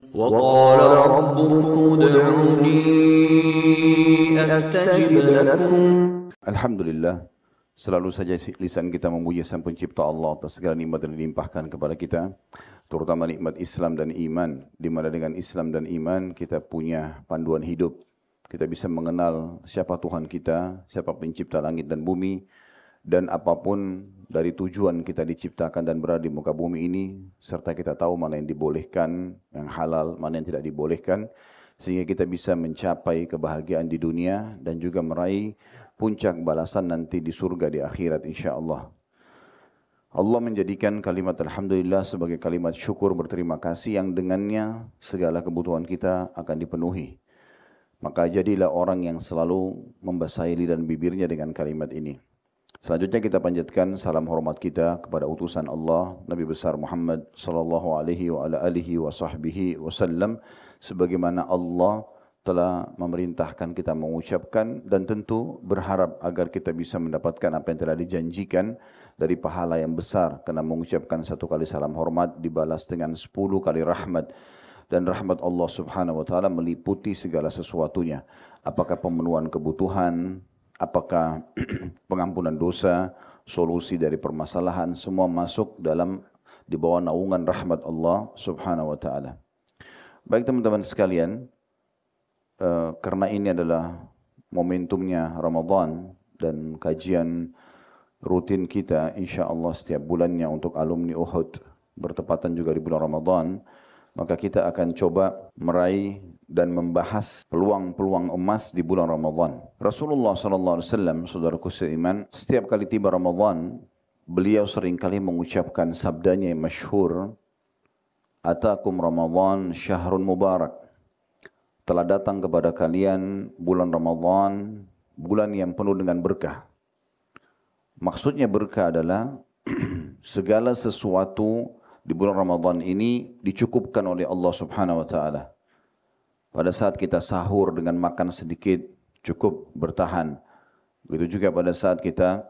وقال ربكم ادعوني أستجب لكم. Alhamdulillah, selalu saja lisan kita memuji Sang Pencipta Allah atas segala nikmat yang dilimpahkan kepada kita, terutama nikmat Islam dan iman, di mana dengan Islam dan iman kita punya panduan hidup. Kita bisa mengenal siapa Tuhan kita, siapa pencipta langit dan bumi, dan apapun dari tujuan kita diciptakan dan berada di muka bumi ini, serta kita tahu mana yang dibolehkan, yang halal, mana yang tidak dibolehkan, sehingga kita bisa mencapai kebahagiaan di dunia dan juga meraih puncak balasan nanti di surga di akhirat insyaAllah. Allah menjadikan kalimat Alhamdulillah sebagai kalimat syukur berterima kasih yang dengannya segala kebutuhan kita akan dipenuhi. Maka jadilah orang yang selalu membasahi lidah dan bibirnya dengan kalimat ini. Selanjutnya kita panjatkan salam hormat kita kepada utusan Allah Nabi besar Muhammad sallallahu alaihi wa ala alihi wa sahbihi wasallam, sebagaimana Allah telah memerintahkan kita mengucapkan dan tentu berharap agar kita bisa mendapatkan apa yang telah dijanjikan dari pahala yang besar karena mengucapkan satu kali salam hormat dibalas dengan 10 kali rahmat. Dan rahmat Allah subhanahu wa ta'ala meliputi segala sesuatunya. Apakah pemenuhan kebutuhan, apakah pengampunan dosa, solusi dari permasalahan, semua masuk dalam di bawah naungan rahmat Allah subhanahu wa ta'ala. Baik teman-teman sekalian, karena ini adalah momentumnya Ramadan dan kajian rutin kita insyaAllah setiap bulannya untuk alumni Uhud bertepatan juga di bulan Ramadan, maka kita akan coba meraih dan membahas peluang-peluang emas di bulan Ramadan. Rasulullah SAW, saudaraku seiman, setiap kali tiba Ramadan, beliau seringkali mengucapkan sabdanya yang masyhur, Atakum Ramadan syahrun mubarak. Telah datang kepada kalian bulan Ramadan, bulan yang penuh dengan berkah. Maksudnya berkah adalah segala sesuatu di bulan Ramadan ini dicukupkan oleh Allah subhanahu wa ta'ala. Pada saat kita sahur dengan makan sedikit cukup bertahan. Begitu juga pada saat kita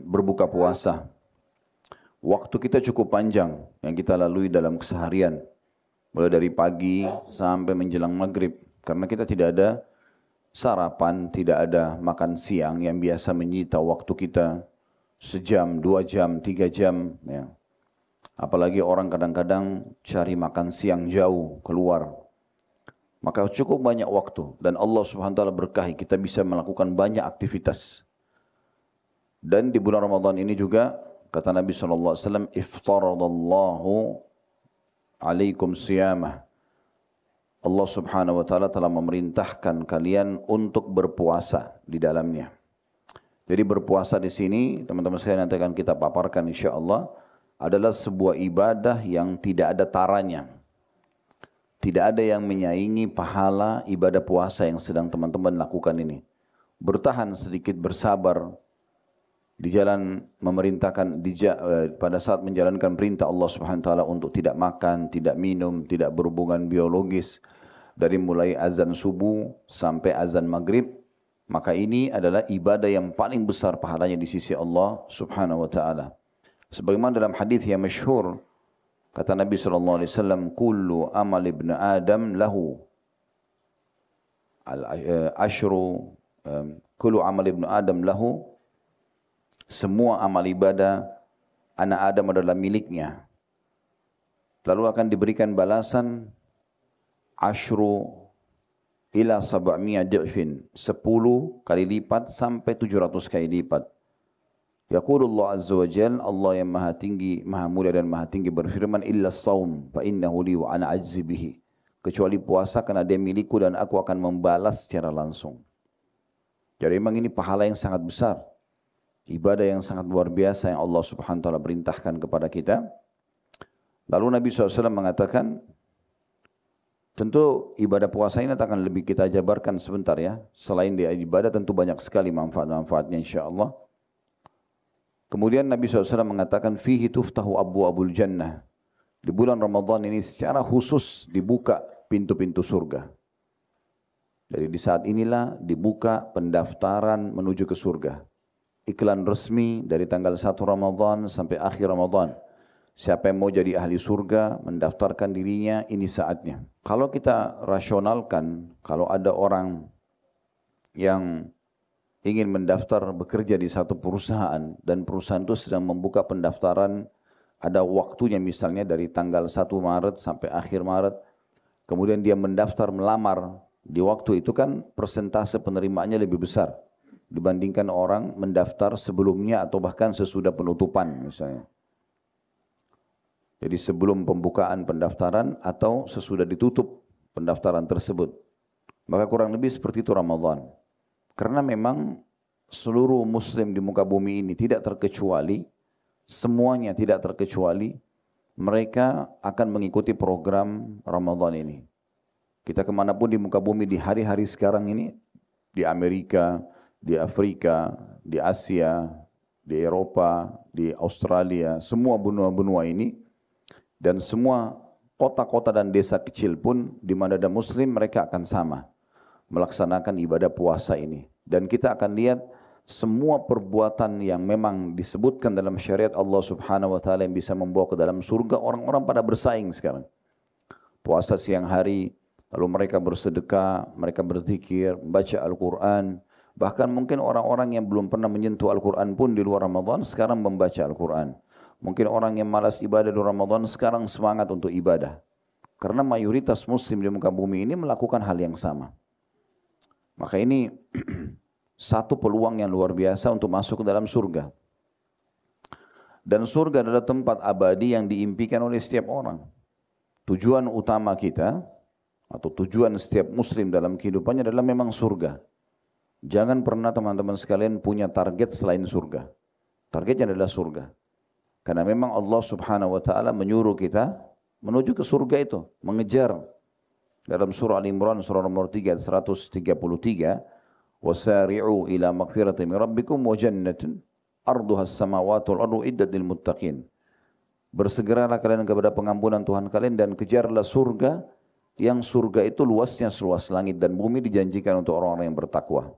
berbuka puasa. Waktu kita cukup panjang yang kita lalui dalam keseharian. Mulai dari pagi sampai menjelang maghrib. Karena kita tidak ada sarapan, tidak ada makan siang yang biasa menyita waktu kita sejam, 2 jam, 3 jam. Ya. Apalagi orang kadang-kadang cari makan siang jauh keluar. Maka cukup banyak waktu. Dan Allah subhanahu wa ta'ala berkahi. Kita bisa melakukan banyak aktivitas. Dan di bulan Ramadan ini juga, kata Nabi SAW, Iftaradallahu alaikum siyamah. Allah subhanahu wa ta'ala telah memerintahkan kalian untuk berpuasa di dalamnya. Jadi berpuasa di sini, teman-teman sekalian nanti akan kita paparkan insyaAllah, adalah sebuah ibadah yang tidak ada taranya. Tidak ada yang menyaingi pahala ibadah puasa yang sedang teman-teman lakukan ini. Bertahan sedikit, bersabar di jalan memerintahkan pada saat menjalankan perintah Allah Subhanahu wa taala untuk tidak makan, tidak minum, tidak berhubungan biologis dari mulai azan subuh sampai azan maghrib. Maka ini adalah ibadah yang paling besar pahalanya di sisi Allah Subhanahu wa taala. Sebagaimana dalam hadis yang masyhur, kata Nabi SAW, kullu amal ibn Adam lahu al-ashru, kullu amal ibn Adam lahu, semua amal ibadah anak Adam adalah miliknya. Lalu akan diberikan balasan ashru ila sab'mi'a di'fin, 10 kali lipat sampai 700 kali lipat. Yaqulullah azza wa jal, Allah yang maha tinggi, maha mulia dan maha tinggi berfirman, illa saum fa innahu li wa ana ajzi bihi. Kecuali puasa karena dia milikku dan aku akan membalas secara langsung. Jadi memang ini pahala yang sangat besar. Ibadah yang sangat luar biasa yang Allah subhanahu wa ta'ala perintahkan kepada kita. Lalu Nabi SAW mengatakan, tentu ibadah puasa ini akan lebih kita jabarkan sebentar ya. Selain dia ibadah tentu banyak sekali manfaat-manfaatnya insyaAllah. Kemudian Nabi SAW mengatakan, fihi tuftahu abwabul jannah. Di bulan Ramadan ini secara khusus dibuka pintu-pintu surga. Jadi di saat inilah dibuka pendaftaran menuju ke surga. Iklan resmi dari tanggal 1 Ramadan sampai akhir Ramadan. Siapa yang mau jadi ahli surga, mendaftarkan dirinya, ini saatnya. Kalau kita rasionalkan, kalau ada orang yang ingin mendaftar bekerja di satu perusahaan dan perusahaan itu sedang membuka pendaftaran, ada waktunya misalnya dari tanggal 1 Maret sampai akhir Maret, kemudian dia mendaftar melamar, di waktu itu kan persentase penerimaannya lebih besar dibandingkan orang mendaftar sebelumnya atau bahkan sesudah penutupan misalnya. Jadi sebelum pembukaan pendaftaran atau sesudah ditutup pendaftaran tersebut. Maka kurang lebih seperti itu Ramadan. Karena memang seluruh muslim di muka bumi ini tidak terkecuali, semuanya tidak terkecuali, mereka akan mengikuti program Ramadan ini. Kita kemanapun di muka bumi di hari-hari sekarang ini, di Amerika, di Afrika, di Asia, di Eropa, di Australia, semua benua-benua ini, dan semua kota-kota dan desa kecil pun di mana ada muslim mereka akan sama melaksanakan ibadah puasa ini. Dan kita akan lihat semua perbuatan yang memang disebutkan dalam syariat Allah Subhanahu wa taala yang bisa membawa ke dalam surga, orang-orang pada bersaing sekarang. Puasa siang hari, lalu mereka bersedekah, mereka berzikir, membaca Al-Qur'an. Bahkan mungkin orang-orang yang belum pernah menyentuh Al-Qur'an pun di luar Ramadan sekarang membaca Al-Qur'an. Mungkin orang yang malas ibadah di Ramadan sekarang semangat untuk ibadah. Karena mayoritas muslim di muka bumi ini melakukan hal yang sama. Maka ini satu peluang yang luar biasa untuk masuk ke dalam surga. Dan surga adalah tempat abadi yang diimpikan oleh setiap orang. Tujuan utama kita atau tujuan setiap muslim dalam kehidupannya adalah memang surga. Jangan pernah teman-teman sekalian punya target selain surga. Targetnya adalah surga. Karena memang Allah Subhanahu wa taala menyuruh kita menuju ke surga itu, mengejar. Dalam surah Al-Imran surah nomor 3 133, "Wasari'u ila maghfiratin min rabbikum wa jannatin arduha as-samawati wal ardu iddat lil muttaqin." Bersegeralah kalian kepada pengampunan Tuhan kalian dan kejarlah surga yang surga itu luasnya seluas langit dan bumi, dijanjikan untuk orang-orang yang bertakwa.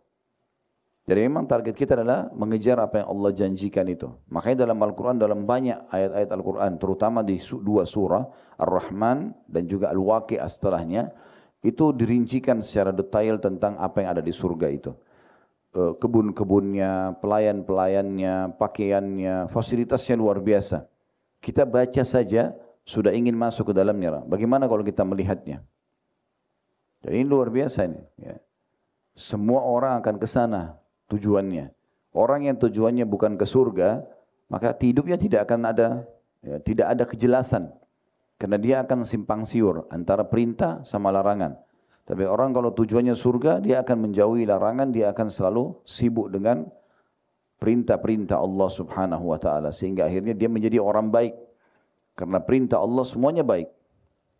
Jadi memang target kita adalah mengejar apa yang Allah janjikan itu. Makanya dalam Al-Quran, dalam banyak ayat-ayat Al-Quran, terutama di dua surah, Ar-Rahman dan juga Al-Waqi'ah setelahnya, itu dirincikan secara detail tentang apa yang ada di surga itu. Kebun-kebunnya, pelayan-pelayannya, pakaiannya, fasilitasnya luar biasa. Kita baca saja, sudah ingin masuk ke dalamnya. Bagaimana kalau kita melihatnya? Jadi ini luar biasa ini. Ya. Semua orang akan ke sana. Tujuannya. Orang yang tujuannya bukan ke surga, maka hidupnya tidak akan ada, ya, tidak ada kejelasan. Karena dia akan simpang siur antara perintah sama larangan. Tapi orang kalau tujuannya surga, dia akan menjauhi larangan, dia akan selalu sibuk dengan perintah-perintah Allah Subhanahu wa taala, sehingga akhirnya dia menjadi orang baik. Karena perintah Allah semuanya baik.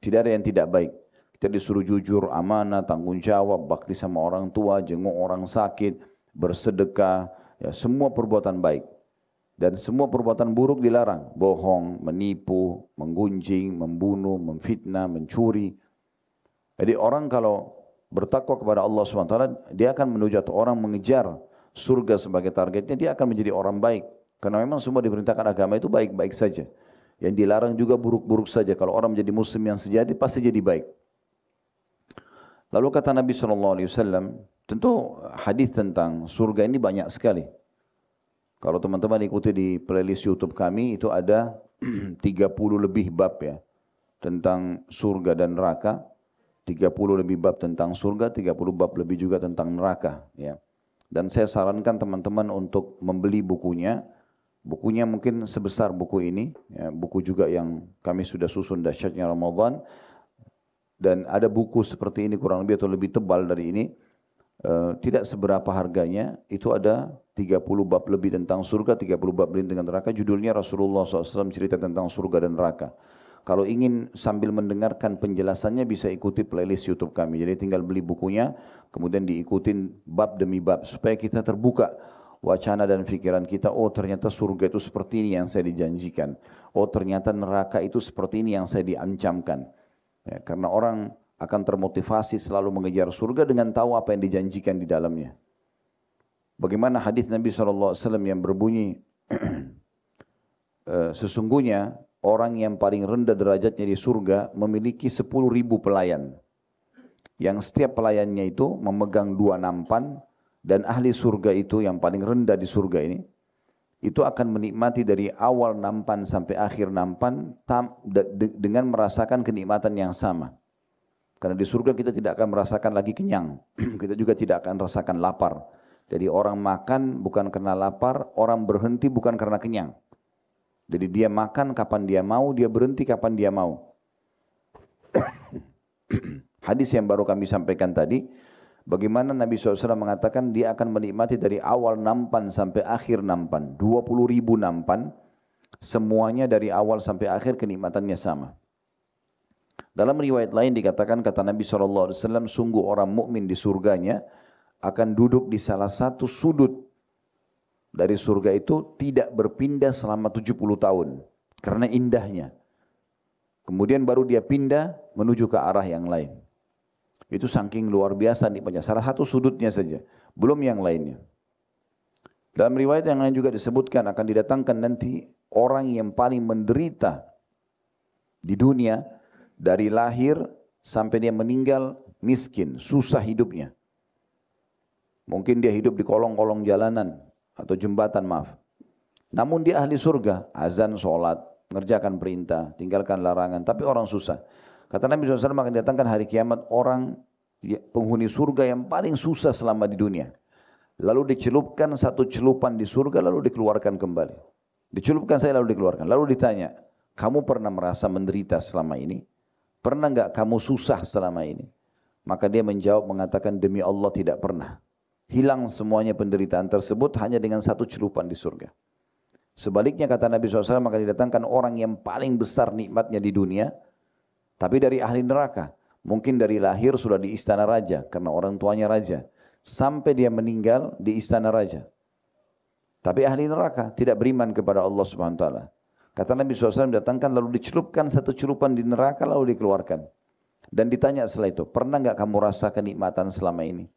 Tidak ada yang tidak baik. Kita disuruh jujur, amanah, tanggung jawab, bakti sama orang tua, jenguk orang sakit, bersedekah, ya, semua perbuatan baik. Dan semua perbuatan buruk dilarang. Bohong, menipu, menggunjing, membunuh, memfitnah, mencuri. Jadi orang kalau bertakwa kepada Allah SWT, dia akan menuju, atau orang mengejar surga sebagai targetnya, dia akan menjadi orang baik. Karena memang semua diperintahkan agama itu baik-baik saja. Yang dilarang juga buruk-buruk saja. Kalau orang menjadi muslim yang sejati, pasti jadi baik. Lalu kata Nabi SAW, tentu hadis tentang surga ini banyak sekali. Kalau teman-teman ikuti di playlist YouTube kami, itu ada 30 lebih bab ya, tentang surga dan neraka. 30 lebih bab tentang surga, 30 bab lebih juga tentang neraka. Ya. Dan saya sarankan teman-teman untuk membeli bukunya. Bukunya mungkin sebesar buku ini, ya, buku juga yang kami sudah susun Dahsyatnya Ramadan. Dan ada buku seperti ini kurang lebih atau lebih tebal dari ini. Tidak seberapa harganya, itu ada 30 bab lebih tentang surga, 30 bab lebih tentang neraka. Judulnya Rasulullah SAW cerita tentang surga dan neraka. Kalau ingin sambil mendengarkan penjelasannya bisa ikuti playlist YouTube kami. Jadi tinggal beli bukunya, kemudian diikutin bab demi bab supaya kita terbuka wacana dan pikiran kita. Oh ternyata surga itu seperti ini yang saya dijanjikan. Oh ternyata neraka itu seperti ini yang saya diancamkan. Ya, karena orang akan termotivasi selalu mengejar surga dengan tahu apa yang dijanjikan di dalamnya. Bagaimana hadis Nabi SAW yang berbunyi, sesungguhnya orang yang paling rendah derajatnya di surga memiliki 10.000 pelayan. Yang setiap pelayannya itu memegang 2 nampan, dan ahli surga itu yang paling rendah di surga ini, itu akan menikmati dari awal nampan sampai akhir nampan dengan merasakan kenikmatan yang sama. Karena di surga kita tidak akan merasakan lagi kenyang. Kita juga tidak akan merasakan lapar. Jadi orang makan bukan karena lapar, orang berhenti bukan karena kenyang. Jadi dia makan kapan dia mau, dia berhenti kapan dia mau. Hadis yang baru kami sampaikan tadi, bagaimana Nabi SAW mengatakan dia akan menikmati dari awal nampan sampai akhir nampan. 20.000 nampan, semuanya dari awal sampai akhir kenikmatannya sama. Dalam riwayat lain dikatakan, kata Nabi SAW, sungguh orang mukmin di surganya akan duduk di salah satu sudut dari surga itu tidak berpindah selama 70 tahun. Karena indahnya. Kemudian baru dia pindah menuju ke arah yang lain. Itu saking luar biasa nikmatnya. Salah satu sudutnya saja. Belum yang lainnya. Dalam riwayat yang lain juga disebutkan akan didatangkan nanti orang yang paling menderita di dunia. Dari lahir sampai dia meninggal miskin, susah hidupnya. Mungkin dia hidup di kolong-kolong jalanan atau jembatan, maaf. Namun dia ahli surga, azan, sholat, mengerjakan perintah, tinggalkan larangan, tapi orang susah. Kata Nabi SAW akan datangkan hari kiamat orang penghuni surga yang paling susah selama di dunia. Lalu dicelupkan satu celupan di surga lalu dikeluarkan kembali. Dicelupkan saya lalu dikeluarkan. Lalu ditanya, kamu pernah merasa menderita selama ini? Pernah enggak kamu susah selama ini? Maka dia menjawab mengatakan, demi Allah tidak pernah. Hilang semuanya penderitaan tersebut hanya dengan satu celupan di surga. Sebaliknya kata Nabi SAW, maka didatangkan orang yang paling besar nikmatnya di dunia, tapi dari ahli neraka. Mungkin dari lahir sudah di istana raja, karena orang tuanya raja. Sampai dia meninggal di istana raja. Tapi ahli neraka, tidak beriman kepada Allah SWT. Kata Nabi SAW datangkan lalu dicelupkan satu celupan di neraka lalu dikeluarkan. Dan ditanya setelah itu, pernah enggak kamu rasa kenikmatan selama ini?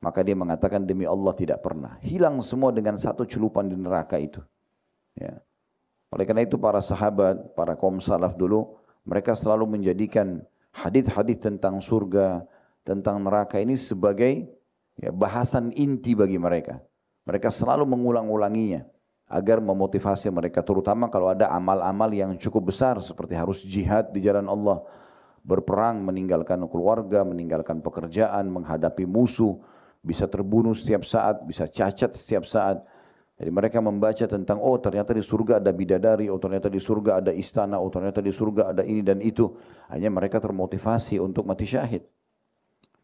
Maka dia mengatakan demi Allah tidak pernah. Hilang semua dengan satu celupan di neraka itu. Ya. Oleh karena itu para sahabat, para kaum salaf dulu, mereka selalu menjadikan hadis-hadis tentang surga, tentang neraka ini sebagai bahasan inti bagi mereka. Mereka selalu mengulang-ulanginya agar memotivasi mereka, terutama kalau ada amal-amal yang cukup besar seperti harus jihad di jalan Allah, berperang, meninggalkan keluarga, meninggalkan pekerjaan, menghadapi musuh, bisa terbunuh setiap saat, bisa cacat setiap saat. Jadi mereka membaca tentang, oh ternyata di surga ada bidadari, oh ternyata di surga ada istana, oh ternyata di surga ada ini dan itu. Hanya mereka termotivasi untuk mati syahid.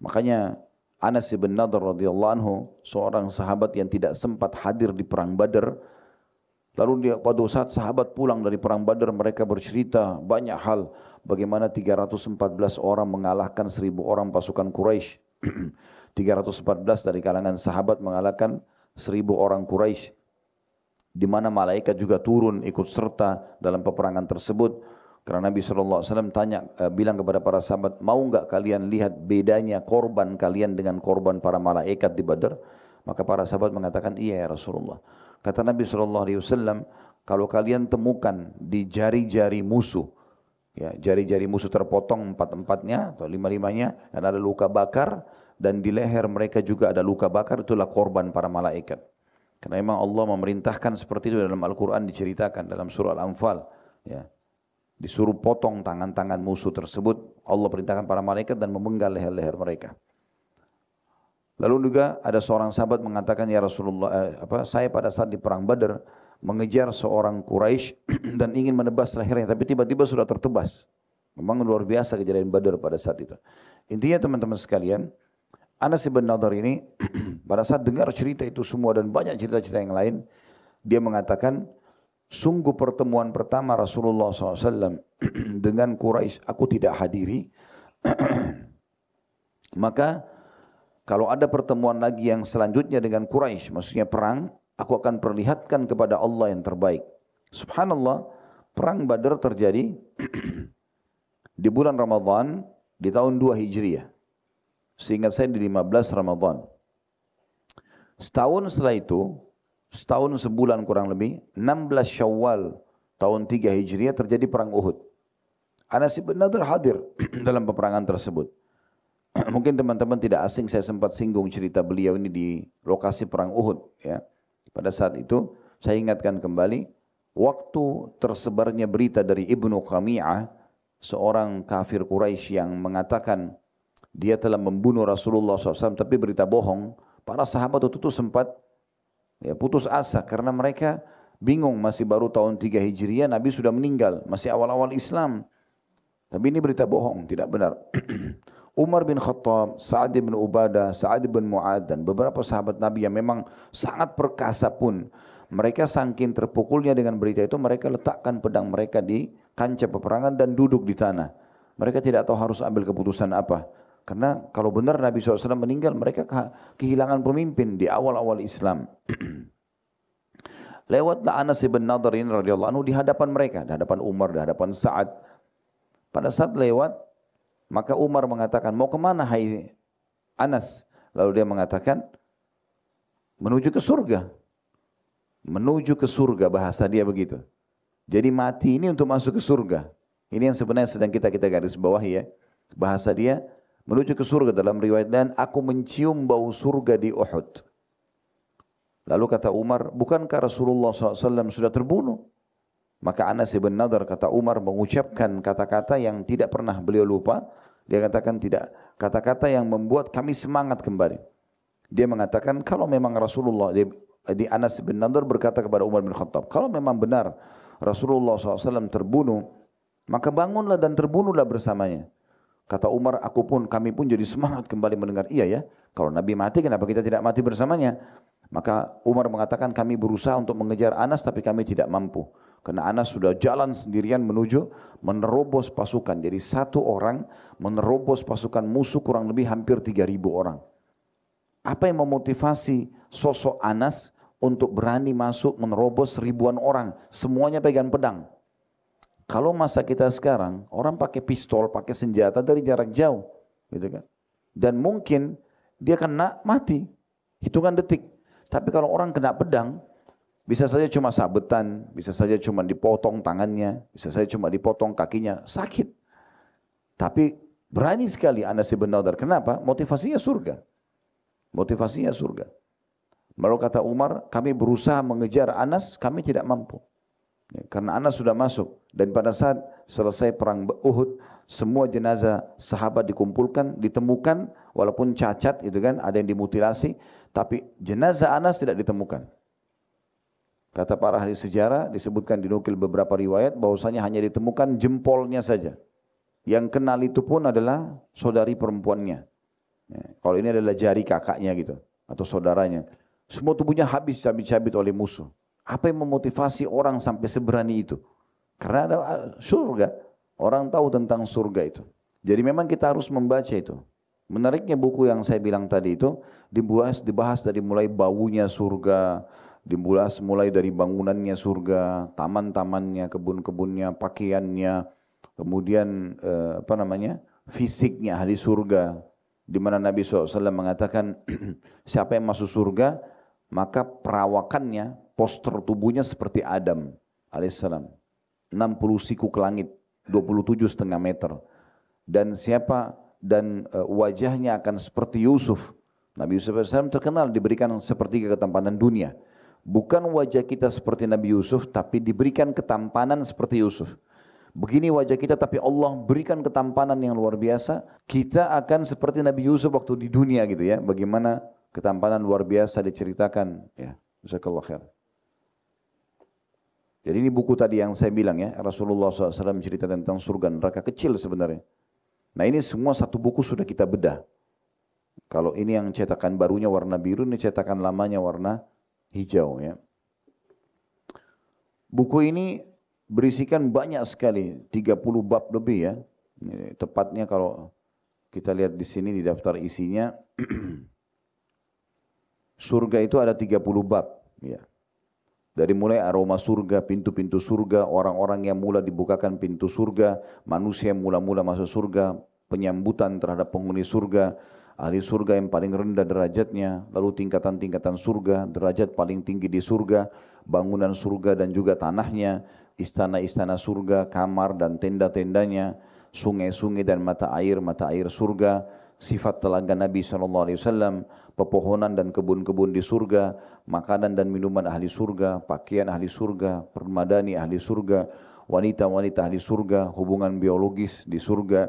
Makanya Anas bin Nadhr radhiyallahu anhu, seorang sahabat yang tidak sempat hadir di perang Badar, lalu dia pada saat sahabat pulang dari perang Badar, mereka bercerita banyak hal. Bagaimana 314 orang mengalahkan 1.000 orang pasukan Quraisy. 314 dari kalangan sahabat mengalahkan 1.000 orang Quraisy. Di mana malaikat juga turun ikut serta dalam peperangan tersebut. Karena Nabi SAW bilang kepada para sahabat, mau enggak kalian lihat bedanya korban kalian dengan korban para malaikat di Badar? Maka para sahabat mengatakan, iya ya Rasulullah. Kata Nabi SAW, kalau kalian temukan di jari-jari musuh, ya, jari-jari musuh terpotong 4-4-nya atau 5-5-nya, dan ada luka bakar, dan di leher mereka juga ada luka bakar, itulah korban para malaikat. Karena memang Allah memerintahkan seperti itu dalam Al-Quran diceritakan dalam surah Al-Anfal. Ya. Disuruh potong tangan-tangan musuh tersebut, Allah perintahkan para malaikat dan memenggal leher-leher mereka. Lalu juga ada seorang sahabat mengatakan, ya Rasulullah, saya pada saat di perang Badar mengejar seorang Quraisy dan ingin menebas lehernya, tapi tiba-tiba sudah tertebas. Memang luar biasa kejadian Badar pada saat itu. Intinya teman-teman sekalian, Anas bin Nadhr ini pada saat dengar cerita itu semua dan banyak cerita-cerita yang lain, dia mengatakan, sungguh pertemuan pertama Rasulullah SAW dengan Quraisy aku tidak hadiri, maka kalau ada pertemuan lagi yang selanjutnya dengan Quraisy, maksudnya perang, aku akan perlihatkan kepada Allah yang terbaik. Subhanallah, perang Badar terjadi di bulan Ramadan di tahun 2 Hijriah. Seingat saya di 15 Ramadan. Setahun setelah itu, setahun sebulan kurang lebih, 16 Syawal tahun 3 Hijriah terjadi perang Uhud. Anas bin Nadhr hadir dalam peperangan tersebut. Mungkin teman-teman tidak asing, saya sempat singgung cerita beliau ini di lokasi perang Uhud. Ya. Pada saat itu saya ingatkan kembali, waktu tersebarnya berita dari Ibnu Qami'ah, seorang kafir Quraisy yang mengatakan dia telah membunuh Rasulullah SAW, tapi berita bohong. Para sahabat itu sempat putus asa karena mereka bingung, masih baru tahun 3 Hijriah, Nabi sudah meninggal, masih awal-awal Islam. Tapi ini berita bohong, tidak benar. Umar bin Khattab, Sa'ad bin Ubadah, Sa'ad bin Mu'ad, dan beberapa sahabat Nabi yang memang sangat perkasa pun, mereka saking terpukulnya dengan berita itu, mereka letakkan pedang mereka di kancah peperangan dan duduk di tanah. Mereka tidak tahu harus ambil keputusan apa. Karena kalau benar Nabi SAW meninggal, mereka kehilangan pemimpin di awal-awal Islam. Lewatlah Anas bin Nadhr ini radhiyallahu anhu di hadapan mereka, di hadapan Umar, di hadapan Sa'ad. Pada saat lewat, maka Umar mengatakan, mau kemana hai Anas? Lalu dia mengatakan, menuju ke surga. Menuju ke surga, bahasa dia begitu. Jadi mati ini untuk masuk ke surga. Ini yang sebenarnya sedang kita garis bawahi ya. Bahasa dia, menuju ke surga dalam riwayat, dan aku mencium bau surga di Uhud. Lalu kata Umar, bukankah Rasulullah SAW sudah terbunuh? Maka Anas bin Nadhr, kata Umar, mengucapkan kata-kata yang tidak pernah beliau lupa. Dia katakan tidak, kata-kata yang membuat kami semangat kembali. Dia mengatakan kalau memang Rasulullah, di Anas bin Nadhr berkata kepada Umar bin Khattab, kalau memang benar Rasulullah SAW terbunuh, maka bangunlah dan terbunuhlah bersamanya. Kata Umar, kami pun jadi semangat kembali mendengar, iya ya, kalau Nabi mati kenapa kita tidak mati bersamanya? Maka Umar mengatakan kami berusaha untuk mengejar Anas tapi kami tidak mampu. Karena Anas sudah jalan sendirian menerobos pasukan. Jadi satu orang menerobos pasukan musuh kurang lebih hampir 3.000 orang. Apa yang memotivasi sosok Anas untuk berani masuk menerobos ribuan orang? Semuanya pegang pedang. Kalau masa kita sekarang, orang pakai pistol, pakai senjata dari jarak jauh. Gitu kan? Dan mungkin dia kena mati. Hitungan detik. Tapi kalau orang kena pedang, bisa saja cuma sabetan, bisa saja cuma dipotong tangannya, bisa saja cuma dipotong kakinya, sakit. Tapi berani sekali Anas bin Nadhr. Kenapa? Motivasinya surga. Motivasinya surga. Lalu kata Umar, kami berusaha mengejar Anas, kami tidak mampu. Ya, karena Anas sudah masuk. Dan pada saat selesai perang Uhud, semua jenazah sahabat dikumpulkan, ditemukan, walaupun cacat, itu kan, ada yang dimutilasi, tapi jenazah Anas tidak ditemukan. Kata para ahli sejarah, disebutkan dinukil beberapa riwayat, bahwasanya hanya ditemukan jempolnya saja. Yang kenal itu pun adalah saudari perempuannya. Ya, kalau ini adalah jari kakaknya gitu, atau saudaranya. Semua tubuhnya habis cabit-cabit oleh musuh. Apa yang memotivasi orang sampai seberani itu? Karena ada surga. Orang tahu tentang surga itu. Jadi memang kita harus membaca itu. Menariknya buku yang saya bilang tadi itu dibahas dari mulai baunya surga, dibahas mulai dari bangunannya surga, taman-tamannya, kebun-kebunnya, pakaiannya, kemudian fisiknya ahli surga, di mana Nabi SAW mengatakan siapa yang masuk surga maka perawakannya, postur tubuhnya seperti Adam alaihissalam, 60 siku ke langit, 27,5 meter, dan wajahnya akan seperti Yusuf. Nabi Yusuf alaihissalam terkenal diberikan sepertiga ketampanan dunia. Bukan wajah kita seperti Nabi Yusuf, tapi diberikan ketampanan seperti Yusuf. Begini wajah kita, tapi Allah berikan ketampanan yang luar biasa. Kita akan seperti Nabi Yusuf waktu di dunia gitu ya. Bagaimana ketampanan luar biasa diceritakan. Ya, jazakallahu khair. Jadi ini buku tadi yang saya bilang ya, Rasulullah SAW cerita tentang surga neraka, kecil sebenarnya. Nah ini semua satu buku sudah kita bedah. Kalau ini yang cetakan barunya warna biru, ini cetakan lamanya warna hijau ya. Buku ini berisikan banyak sekali, 30 bab lebih ya. Ini tepatnya kalau kita lihat di sini di daftar isinya, surga itu ada 30 bab ya. Dari mulai aroma surga, pintu-pintu surga, orang-orang yang mula dibukakan pintu surga, manusia yang mula-mula masuk surga, penyambutan terhadap penghuni surga, ahli surga yang paling rendah derajatnya, lalu tingkatan-tingkatan surga, derajat paling tinggi di surga, bangunan surga dan juga tanahnya, istana-istana surga, kamar dan tenda-tendanya, sungai-sungai dan mata air surga, sifat telaga Nabi SAW, pepohonan dan kebun-kebun di surga, makanan dan minuman ahli surga, pakaian ahli surga, permadani ahli surga, wanita-wanita ahli surga, hubungan biologis di surga,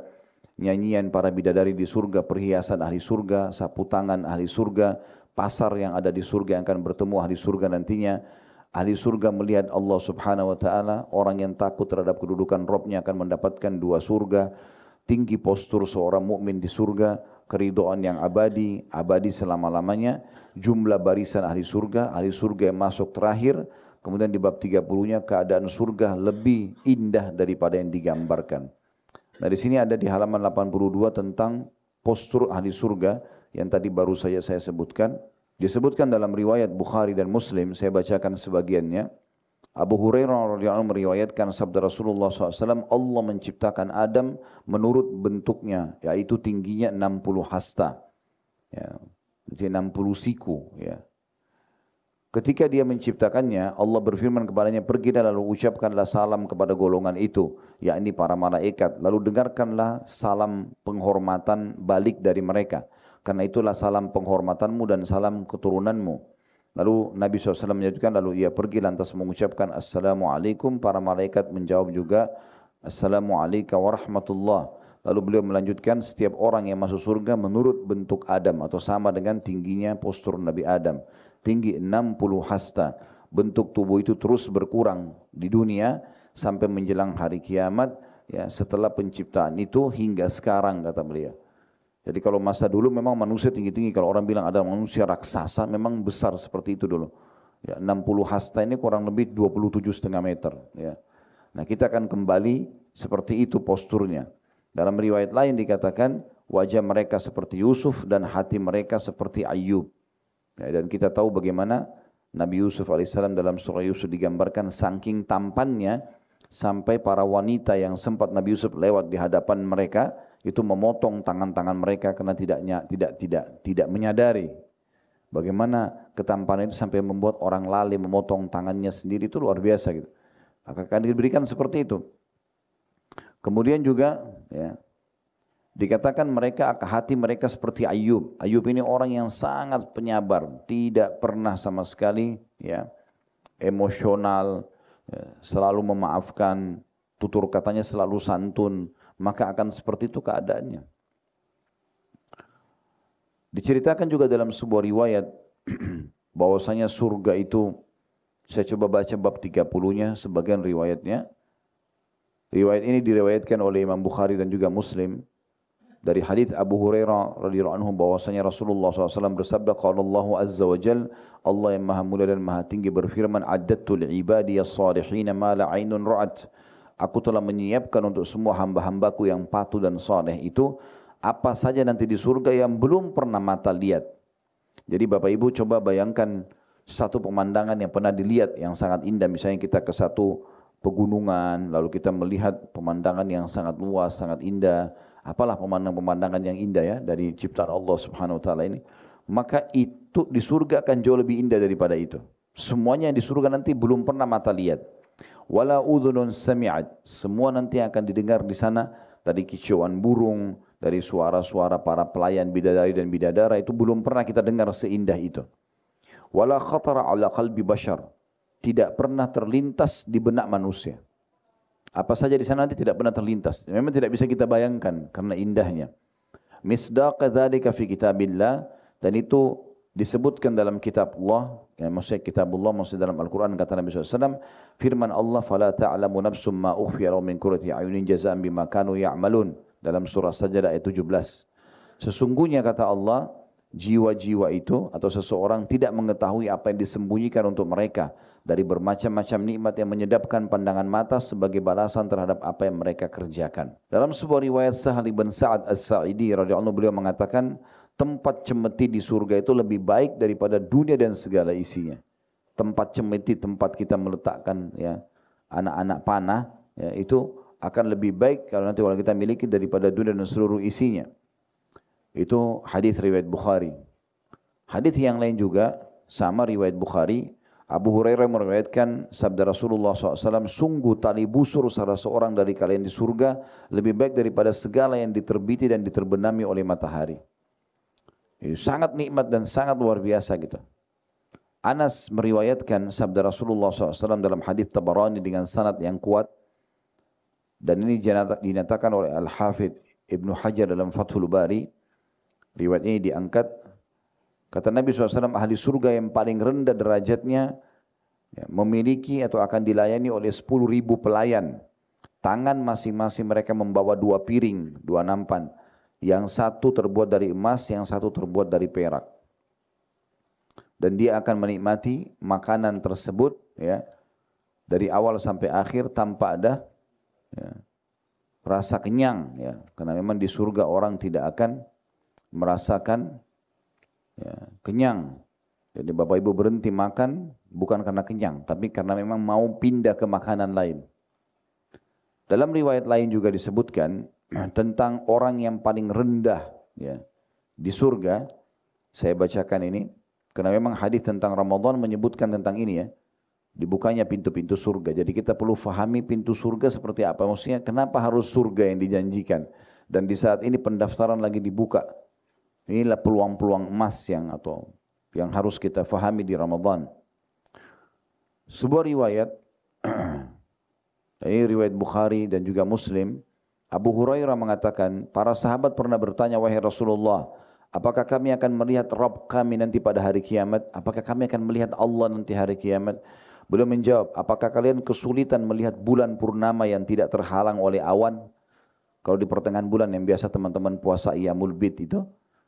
nyanyian para bidadari di surga, perhiasan ahli surga, sapu tangan ahli surga, pasar yang ada di surga yang akan bertemu ahli surga nantinya. Ahli surga melihat Allah Subhanahu wa taala, orang yang takut terhadap kedudukan Rabb-nya akan mendapatkan 2 surga, tinggi postur seorang mukmin di surga, keridhaan yang abadi selama-lamanya, jumlah barisan ahli surga yang masuk terakhir, kemudian di bab 30-nya keadaan surga lebih indah daripada yang digambarkan. Nah, di sini ada di halaman 82 tentang postur ahli surga yang tadi baru saja saya sebutkan. Disebutkan dalam riwayat Bukhari dan Muslim, saya bacakan sebagiannya. Abu Hurairah radhiyallahu anhu meriwayatkan sabda Rasulullah SAW, Allah menciptakan Adam menurut bentuknya, yaitu tingginya 60 hasta, ya, jadi 60 siku. Ya. Ketika dia menciptakannya, Allah berfirman kepadanya, pergilah lalu ucapkanlah salam kepada golongan itu, yakni para malaikat. Lalu dengarkanlah salam penghormatan balik dari mereka. Karena itulah salam penghormatanmu dan salam keturunanmu. Lalu Nabi SAW menyebutkan, lalu ia pergi lantas mengucapkan Assalamualaikum. Para malaikat menjawab juga Assalamualaikum warahmatullah. Lalu beliau melanjutkan, setiap orang yang masuk surga menurut bentuk Adam atau sama dengan tingginya postur Nabi Adam. Tinggi 60 hasta. Bentuk tubuh itu terus berkurang di dunia sampai menjelang hari kiamat, ya, setelah penciptaan itu hingga sekarang, kata beliau. Jadi kalau masa dulu memang manusia tinggi-tinggi. Kalau orang bilang ada manusia raksasa, memang besar seperti itu dulu. Ya, 60 hasta ini kurang lebih 27,5 meter. Ya. Nah, kita akan kembali seperti itu posturnya. Dalam riwayat lain dikatakan wajah mereka seperti Yusuf dan hati mereka seperti Ayyub. Ya, dan kita tahu bagaimana Nabi Yusuf alaihissalam dalam surah Yusuf digambarkan saking tampannya sampai para wanita yang sempat Nabi Yusuf lewat di hadapan mereka itu memotong tangan-tangan mereka karena tidak menyadari bagaimana ketampanan itu sampai membuat orang lalai memotong tangannya sendiri. Itu luar biasa gitu. Akan diberikan seperti itu. Kemudian juga, ya, dikatakan hati mereka seperti Ayyub. Ayyub ini orang yang sangat penyabar, tidak pernah sama sekali, ya, emosional, ya, selalu memaafkan, tutur katanya selalu santun. Maka akan seperti itu keadaannya. Diceritakan juga dalam sebuah riwayat bahwasanya surga itu, saya coba baca bab 30-nya sebagian riwayatnya. Riwayat ini diriwayatkan oleh Imam Bukhari dan juga Muslim dari hadits Abu Hurairah radhiyallahu anhu bahwasanya Rasulullah SAW bersabda, qala Allahu azza wa jalla, Allah yang maha mulia dan maha tinggi berfirman, addattu li'ibadi as-salihin ma la 'ainun ra'at. Aku telah menyiapkan untuk semua hamba-hambaku yang patuh dan saleh itu apa saja nanti di surga yang belum pernah mata lihat. Jadi Bapak Ibu coba bayangkan satu pemandangan yang pernah dilihat yang sangat indah. Misalnya kita ke satu pegunungan, lalu kita melihat pemandangan yang sangat luas, sangat indah. Apalah pemandangan yang indah ya dari ciptaan Allah Subhanahu wa taala ini. Maka itu di surga akan jauh lebih indah daripada itu. Semuanya yang di surga nanti belum pernah mata lihat. Wala udhunun sami'at, semua nanti akan didengar di sana, dari kicauan burung, dari suara-suara para pelayan bidadari dan bidadara itu belum pernah kita dengar seindah itu. Wala khatara ala qalbi bashar, tidak pernah terlintas di benak manusia. Apa saja di sana nanti tidak pernah terlintas. Memang tidak bisa kita bayangkan karena indahnya. Misdaq dzalika fi kitabillah, dan itu disebutkan dalam kitab Allah, yang maksudnya kitabullah maksudnya dalam Al-Quran, kata Nabi SAW, firman Allah, فَلَا تَعْلَمُ نَفْسٌ مَا أُخْفِيَ لَهُم مِّن قُرَّةِ أَعْيُنٍ جَزَاءً بِمَا كَانُوا يَعْمَلُونَ, dalam surah Sajdah ayat 17. Sesungguhnya kata Allah, jiwa-jiwa itu atau seseorang tidak mengetahui apa yang disembunyikan untuk mereka dari bermacam-macam nikmat yang menyedapkan pandangan mata sebagai balasan terhadap apa yang mereka kerjakan. Dalam sebuah riwayat Sahal bin Sa'ad As-Sa'idi radhiyallahu anhu, beliau mengatakan, tempat cemeti di surga itu lebih baik daripada dunia dan segala isinya. Tempat cemeti, tempat kita meletakkan, ya, anak-anak panah, ya, itu akan lebih baik kalau nanti kita miliki daripada dunia dan seluruh isinya. Itu hadis riwayat Bukhari. Hadis yang lain juga sama riwayat Bukhari. Abu Hurairah meriwayatkan sabda Rasulullah SAW, sungguh tali busur salah seorang dari kalian di surga lebih baik daripada segala yang diterbiti dan diterbenami oleh matahari. Itu sangat nikmat dan sangat luar biasa gitu. Anas meriwayatkan sabda Rasulullah SAW dalam hadis Tabarani dengan sanad yang kuat, dan ini dinyatakan oleh Al-Hafidh Ibnu Hajar dalam Fathul Bari. Riwayat ini diangkat. Kata Nabi SAW, ahli surga yang paling rendah derajatnya memiliki atau akan dilayani oleh 10.000 pelayan. Tangan masing-masing mereka membawa 2 piring, 2 nampan. Yang satu terbuat dari emas, yang satu terbuat dari perak. Dan dia akan menikmati makanan tersebut ya, dari awal sampai akhir tanpa ada ya, rasa kenyang. Ya. Karena memang di surga orang tidak akan merasakan ya, kenyang. Jadi Bapak Ibu berhenti makan bukan karena kenyang, tapi karena memang mau pindah ke makanan lain. Dalam riwayat lain juga disebutkan tentang orang yang paling rendah ya, di surga. Saya bacakan ini, karena memang hadis tentang Ramadan menyebutkan tentang ini ya, dibukanya pintu-pintu surga. Jadi kita perlu fahami pintu surga seperti apa. Maksudnya kenapa harus surga yang dijanjikan. Dan di saat ini pendaftaran lagi dibuka. Inilah peluang-peluang emas yang harus kita fahami di Ramadan. Sebuah riwayat, ini riwayat Bukhari dan juga Muslim, Abu Hurairah mengatakan, para sahabat pernah bertanya, wahai Rasulullah, apakah kami akan melihat Rabb kami nanti pada hari kiamat? Apakah kami akan melihat Allah nanti hari kiamat? Beliau menjawab, apakah kalian kesulitan melihat bulan purnama yang tidak terhalang oleh awan? Kalau di pertengahan bulan yang biasa teman-teman puasa Iyamul Bid itu,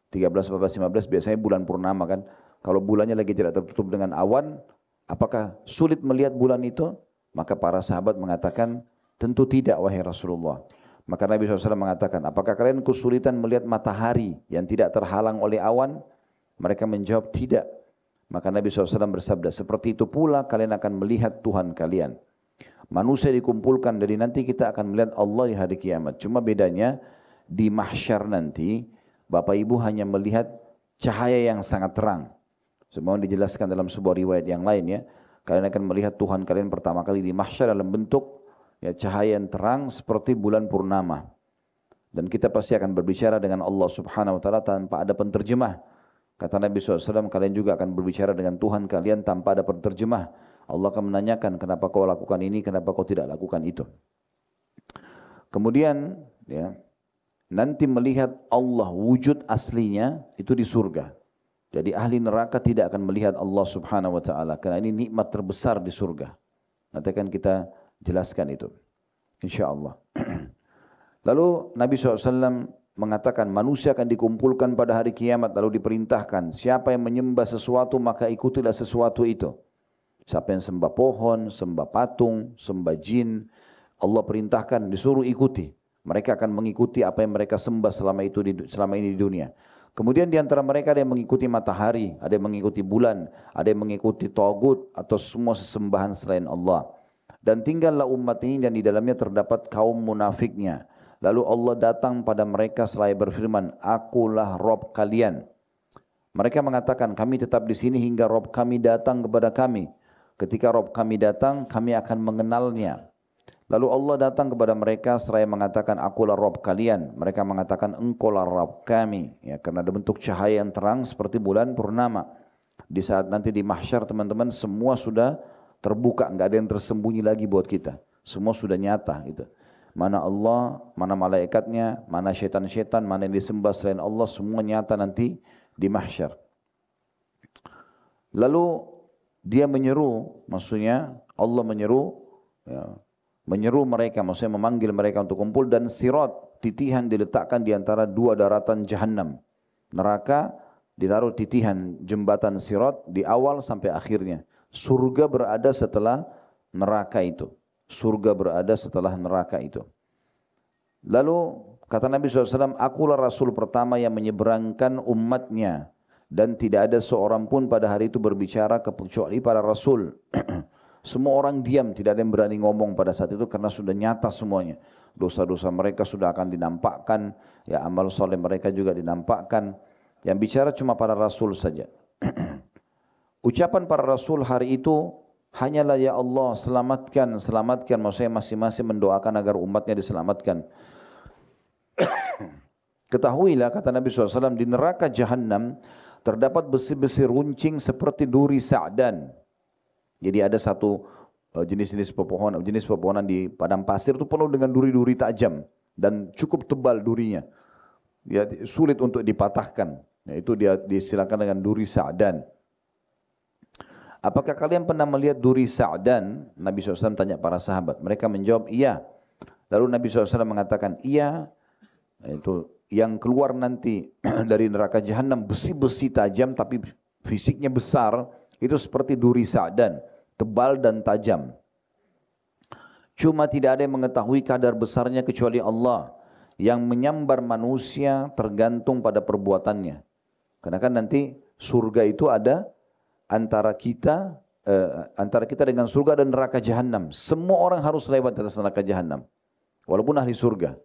13, 14, 15 biasanya bulan purnama kan. Kalau bulannya lagi tidak tertutup dengan awan, apakah sulit melihat bulan itu? Maka para sahabat mengatakan, tentu tidak wahai Rasulullah. Maka Nabi SAW mengatakan, apakah kalian kesulitan melihat matahari yang tidak terhalang oleh awan? Mereka menjawab, tidak. Maka Nabi SAW bersabda, seperti itu pula kalian akan melihat Tuhan kalian. Manusia dikumpulkan, dari nanti kita akan melihat Allah di hari kiamat. Cuma bedanya, di mahsyar nanti, Bapak Ibu hanya melihat cahaya yang sangat terang. Semua dijelaskan dalam sebuah riwayat yang lain ya. Kalian akan melihat Tuhan kalian pertama kali di mahsyar dalam bentuk ya, cahaya yang terang seperti bulan purnama. Dan kita pasti akan berbicara dengan Allah Subhanahu wa taala tanpa ada penterjemah. Kata Nabi SAW, kalian juga akan berbicara dengan Tuhan kalian tanpa ada penterjemah. Allah akan menanyakan, kenapa kau lakukan ini, kenapa kau tidak lakukan itu. Kemudian ya, nanti melihat Allah wujud aslinya itu di surga. Jadi ahli neraka tidak akan melihat Allah Subhanahu wa taala karena ini nikmat terbesar di surga. Nanti akan kita jelaskan itu, insyaallah. Lalu Nabi SAW mengatakan manusia akan dikumpulkan pada hari kiamat lalu diperintahkan siapa yang menyembah sesuatu maka ikutilah sesuatu itu. Siapa yang sembah pohon, sembah patung, sembah jin, Allah perintahkan disuruh ikuti. Mereka akan mengikuti apa yang mereka sembah selama ini di dunia. Kemudian di antara mereka ada yang mengikuti matahari, ada yang mengikuti bulan, ada yang mengikuti tagut atau semua sesembahan selain Allah. Dan tinggallah umat ini dan di dalamnya terdapat kaum munafiknya. Lalu Allah datang pada mereka seraya berfirman, Akulah Rabb kalian. Mereka mengatakan, kami tetap di sini hingga Rabb kami datang kepada kami. Ketika Rabb kami datang, kami akan mengenalnya. Lalu Allah datang kepada mereka seraya mengatakan, Akulah Rabb kalian. Mereka mengatakan, Engkaulah Rabb kami. Ya, karena ada bentuk cahaya yang terang seperti bulan purnama. Di saat nanti di mahsyar teman-teman semua sudah terbuka, enggak ada yang tersembunyi lagi buat kita. Semua sudah nyata gitu. Mana Allah, mana malaikatnya, mana syaitan-syaitan, mana yang disembah selain Allah, semua nyata nanti di mahsyar. Lalu dia menyeru, maksudnya Allah menyeru, ya, menyeru mereka, maksudnya memanggil mereka untuk kumpul, dan sirat, titihan diletakkan di antara dua daratan Jahannam. Neraka ditaruh titihan jembatan sirat di awal sampai akhirnya. Surga berada setelah neraka itu. Surga berada setelah neraka itu. Lalu kata Nabi SAW, akulah Rasul pertama yang menyeberangkan umatnya. Dan tidak ada seorang pun pada hari itu berbicara kecuali para Rasul. Semua orang diam, tidak ada yang berani ngomong pada saat itu karena sudah nyata semuanya. Dosa-dosa mereka sudah akan dinampakkan, ya amal soleh mereka juga dinampakkan. Yang bicara cuma para Rasul saja. Ucapan para Rasul hari itu hanyalah ya Allah selamatkan, selamatkan. Maksudnya masing-masing mendoakan agar umatnya diselamatkan. Ketahuilah kata Nabi SAW di neraka Jahannam terdapat besi-besi runcing seperti duri sa'dan. Jadi ada satu jenis-jenis pepohonan di padang pasir itu penuh dengan duri-duri tajam dan cukup tebal durinya. Ya, sulit untuk dipatahkan. Ya, itu dia disilakan dengan duri sa'dan. Apakah kalian pernah melihat duri sa'dan? Nabi SAW tanya para sahabat. Mereka menjawab iya. Lalu Nabi SAW mengatakan iya. Itu yang keluar nanti dari neraka Jahannam besi-besi tajam tapi fisiknya besar. Itu seperti duri sa'dan, tebal dan tajam. Cuma tidak ada yang mengetahui kadar besarnya kecuali Allah. Yang menyambar manusia tergantung pada perbuatannya. Karena kan nanti surga itu ada antara kita dengan surga dan neraka Jahannam. Semua orang harus lewat atas neraka Jahannam, walaupun ahli surga.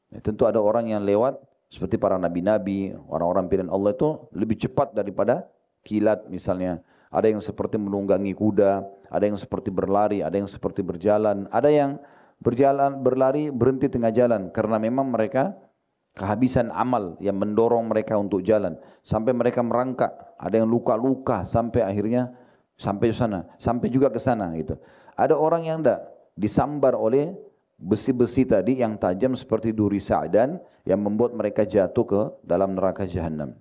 Ya, tentu ada orang yang lewat seperti para nabi-nabi, orang-orang pilihan Allah itu lebih cepat daripada kilat misalnya. Ada yang seperti menunggangi kuda, ada yang seperti berlari, ada yang seperti berjalan, ada yang berlari berhenti tengah jalan karena memang mereka kehabisan amal yang mendorong mereka untuk jalan sampai mereka merangkak, ada yang luka-luka sampai akhirnya sampai sana, sampai juga ke sana gitu. Ada orang yang tidak disambar oleh besi-besi tadi yang tajam seperti duri sa'dan yang membuat mereka jatuh ke dalam neraka Jahannam.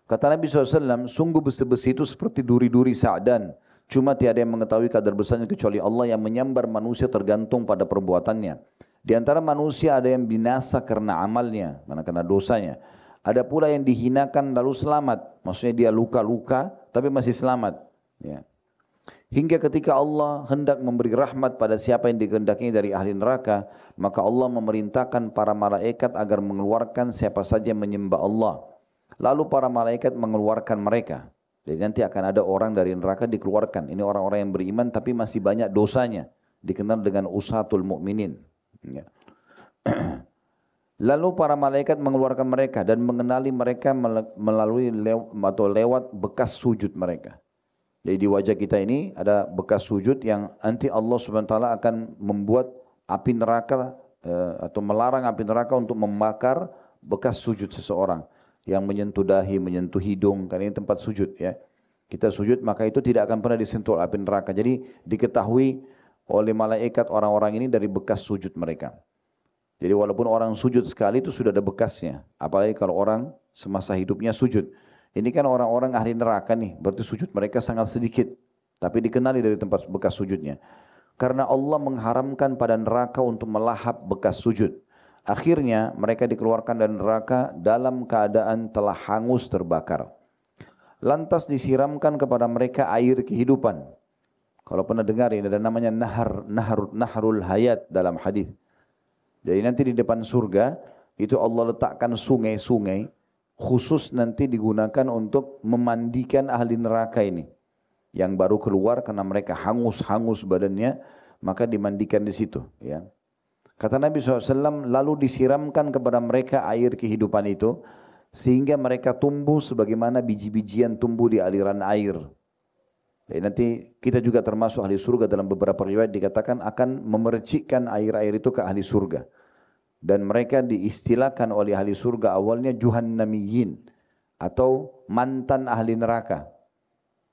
Kata Nabi SAW, sungguh besi-besi itu seperti duri-duri sa'dan. Cuma tiada yang mengetahui kadar besarnya kecuali Allah yang menyambar manusia tergantung pada perbuatannya. Di antara manusia ada yang binasa karena amalnya, karena dosanya. Ada pula yang dihinakan lalu selamat. Maksudnya dia luka-luka tapi masih selamat. Ya. Hingga ketika Allah hendak memberi rahmat pada siapa yang dikehendakinya dari ahli neraka, maka Allah memerintahkan para malaikat agar mengeluarkan siapa saja yang menyembah Allah. Lalu para malaikat mengeluarkan mereka. Jadi nanti akan ada orang dari neraka dikeluarkan. Ini orang-orang yang beriman tapi masih banyak dosanya. Dikenal dengan usatul mu'minin. Ya. Lalu para malaikat mengeluarkan mereka dan mengenali mereka melalui lewat bekas sujud mereka. Jadi di wajah kita ini ada bekas sujud yang nanti Allah SWT akan membuat api neraka atau melarang api neraka untuk membakar bekas sujud seseorang. Yang menyentuh dahi, menyentuh hidung, kan ini tempat sujud ya. Kita sujud maka itu tidak akan pernah disentuh api neraka. Jadi diketahui oleh malaikat orang-orang ini dari bekas sujud mereka. Jadi walaupun orang sujud sekali itu sudah ada bekasnya. Apalagi kalau orang semasa hidupnya sujud. Ini kan orang-orang ahli neraka nih, berarti sujud mereka sangat sedikit. Tapi dikenali dari tempat bekas sujudnya. Karena Allah mengharamkan pada neraka untuk melahap bekas sujud. Akhirnya mereka dikeluarkan dari neraka dalam keadaan telah hangus terbakar. Lantas disiramkan kepada mereka air kehidupan. Kalau pernah dengar ini ada namanya nahrul hayat dalam hadis. Jadi nanti di depan surga itu Allah letakkan sungai-sungai khusus nanti digunakan untuk memandikan ahli neraka ini. Yang baru keluar karena mereka hangus badannya, maka dimandikan di situ ya. Kata Nabi SAW, lalu disiramkan kepada mereka air kehidupan itu, sehingga mereka tumbuh sebagaimana biji-bijian tumbuh di aliran air. Jadi nanti kita juga termasuk ahli surga, dalam beberapa riwayat dikatakan akan memercikkan air-air itu ke ahli surga. Dan mereka diistilahkan oleh ahli surga awalnya juhannamiyin, atau mantan ahli neraka.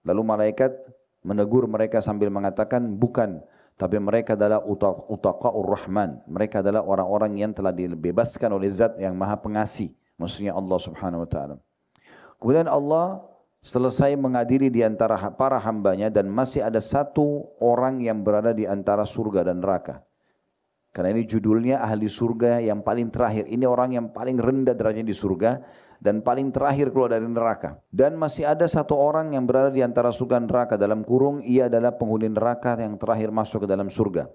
Lalu malaikat menegur mereka sambil mengatakan, bukan. Tapi mereka adalah utaqa'ur rahman. Mereka adalah orang-orang yang telah dibebaskan oleh zat yang maha pengasih. Maksudnya Allah subhanahu wa ta'ala. Kemudian Allah selesai mengadili di antara para hambanya dan masih ada satu orang yang berada di antara surga dan neraka. Karena ini judulnya ahli surga yang paling terakhir. Ini orang yang paling rendah derajatnya di surga dan paling terakhir keluar dari neraka. Dan masih ada satu orang yang berada di antara surga dan neraka. Dalam kurung, ia adalah penghuni neraka yang terakhir masuk ke dalam surga.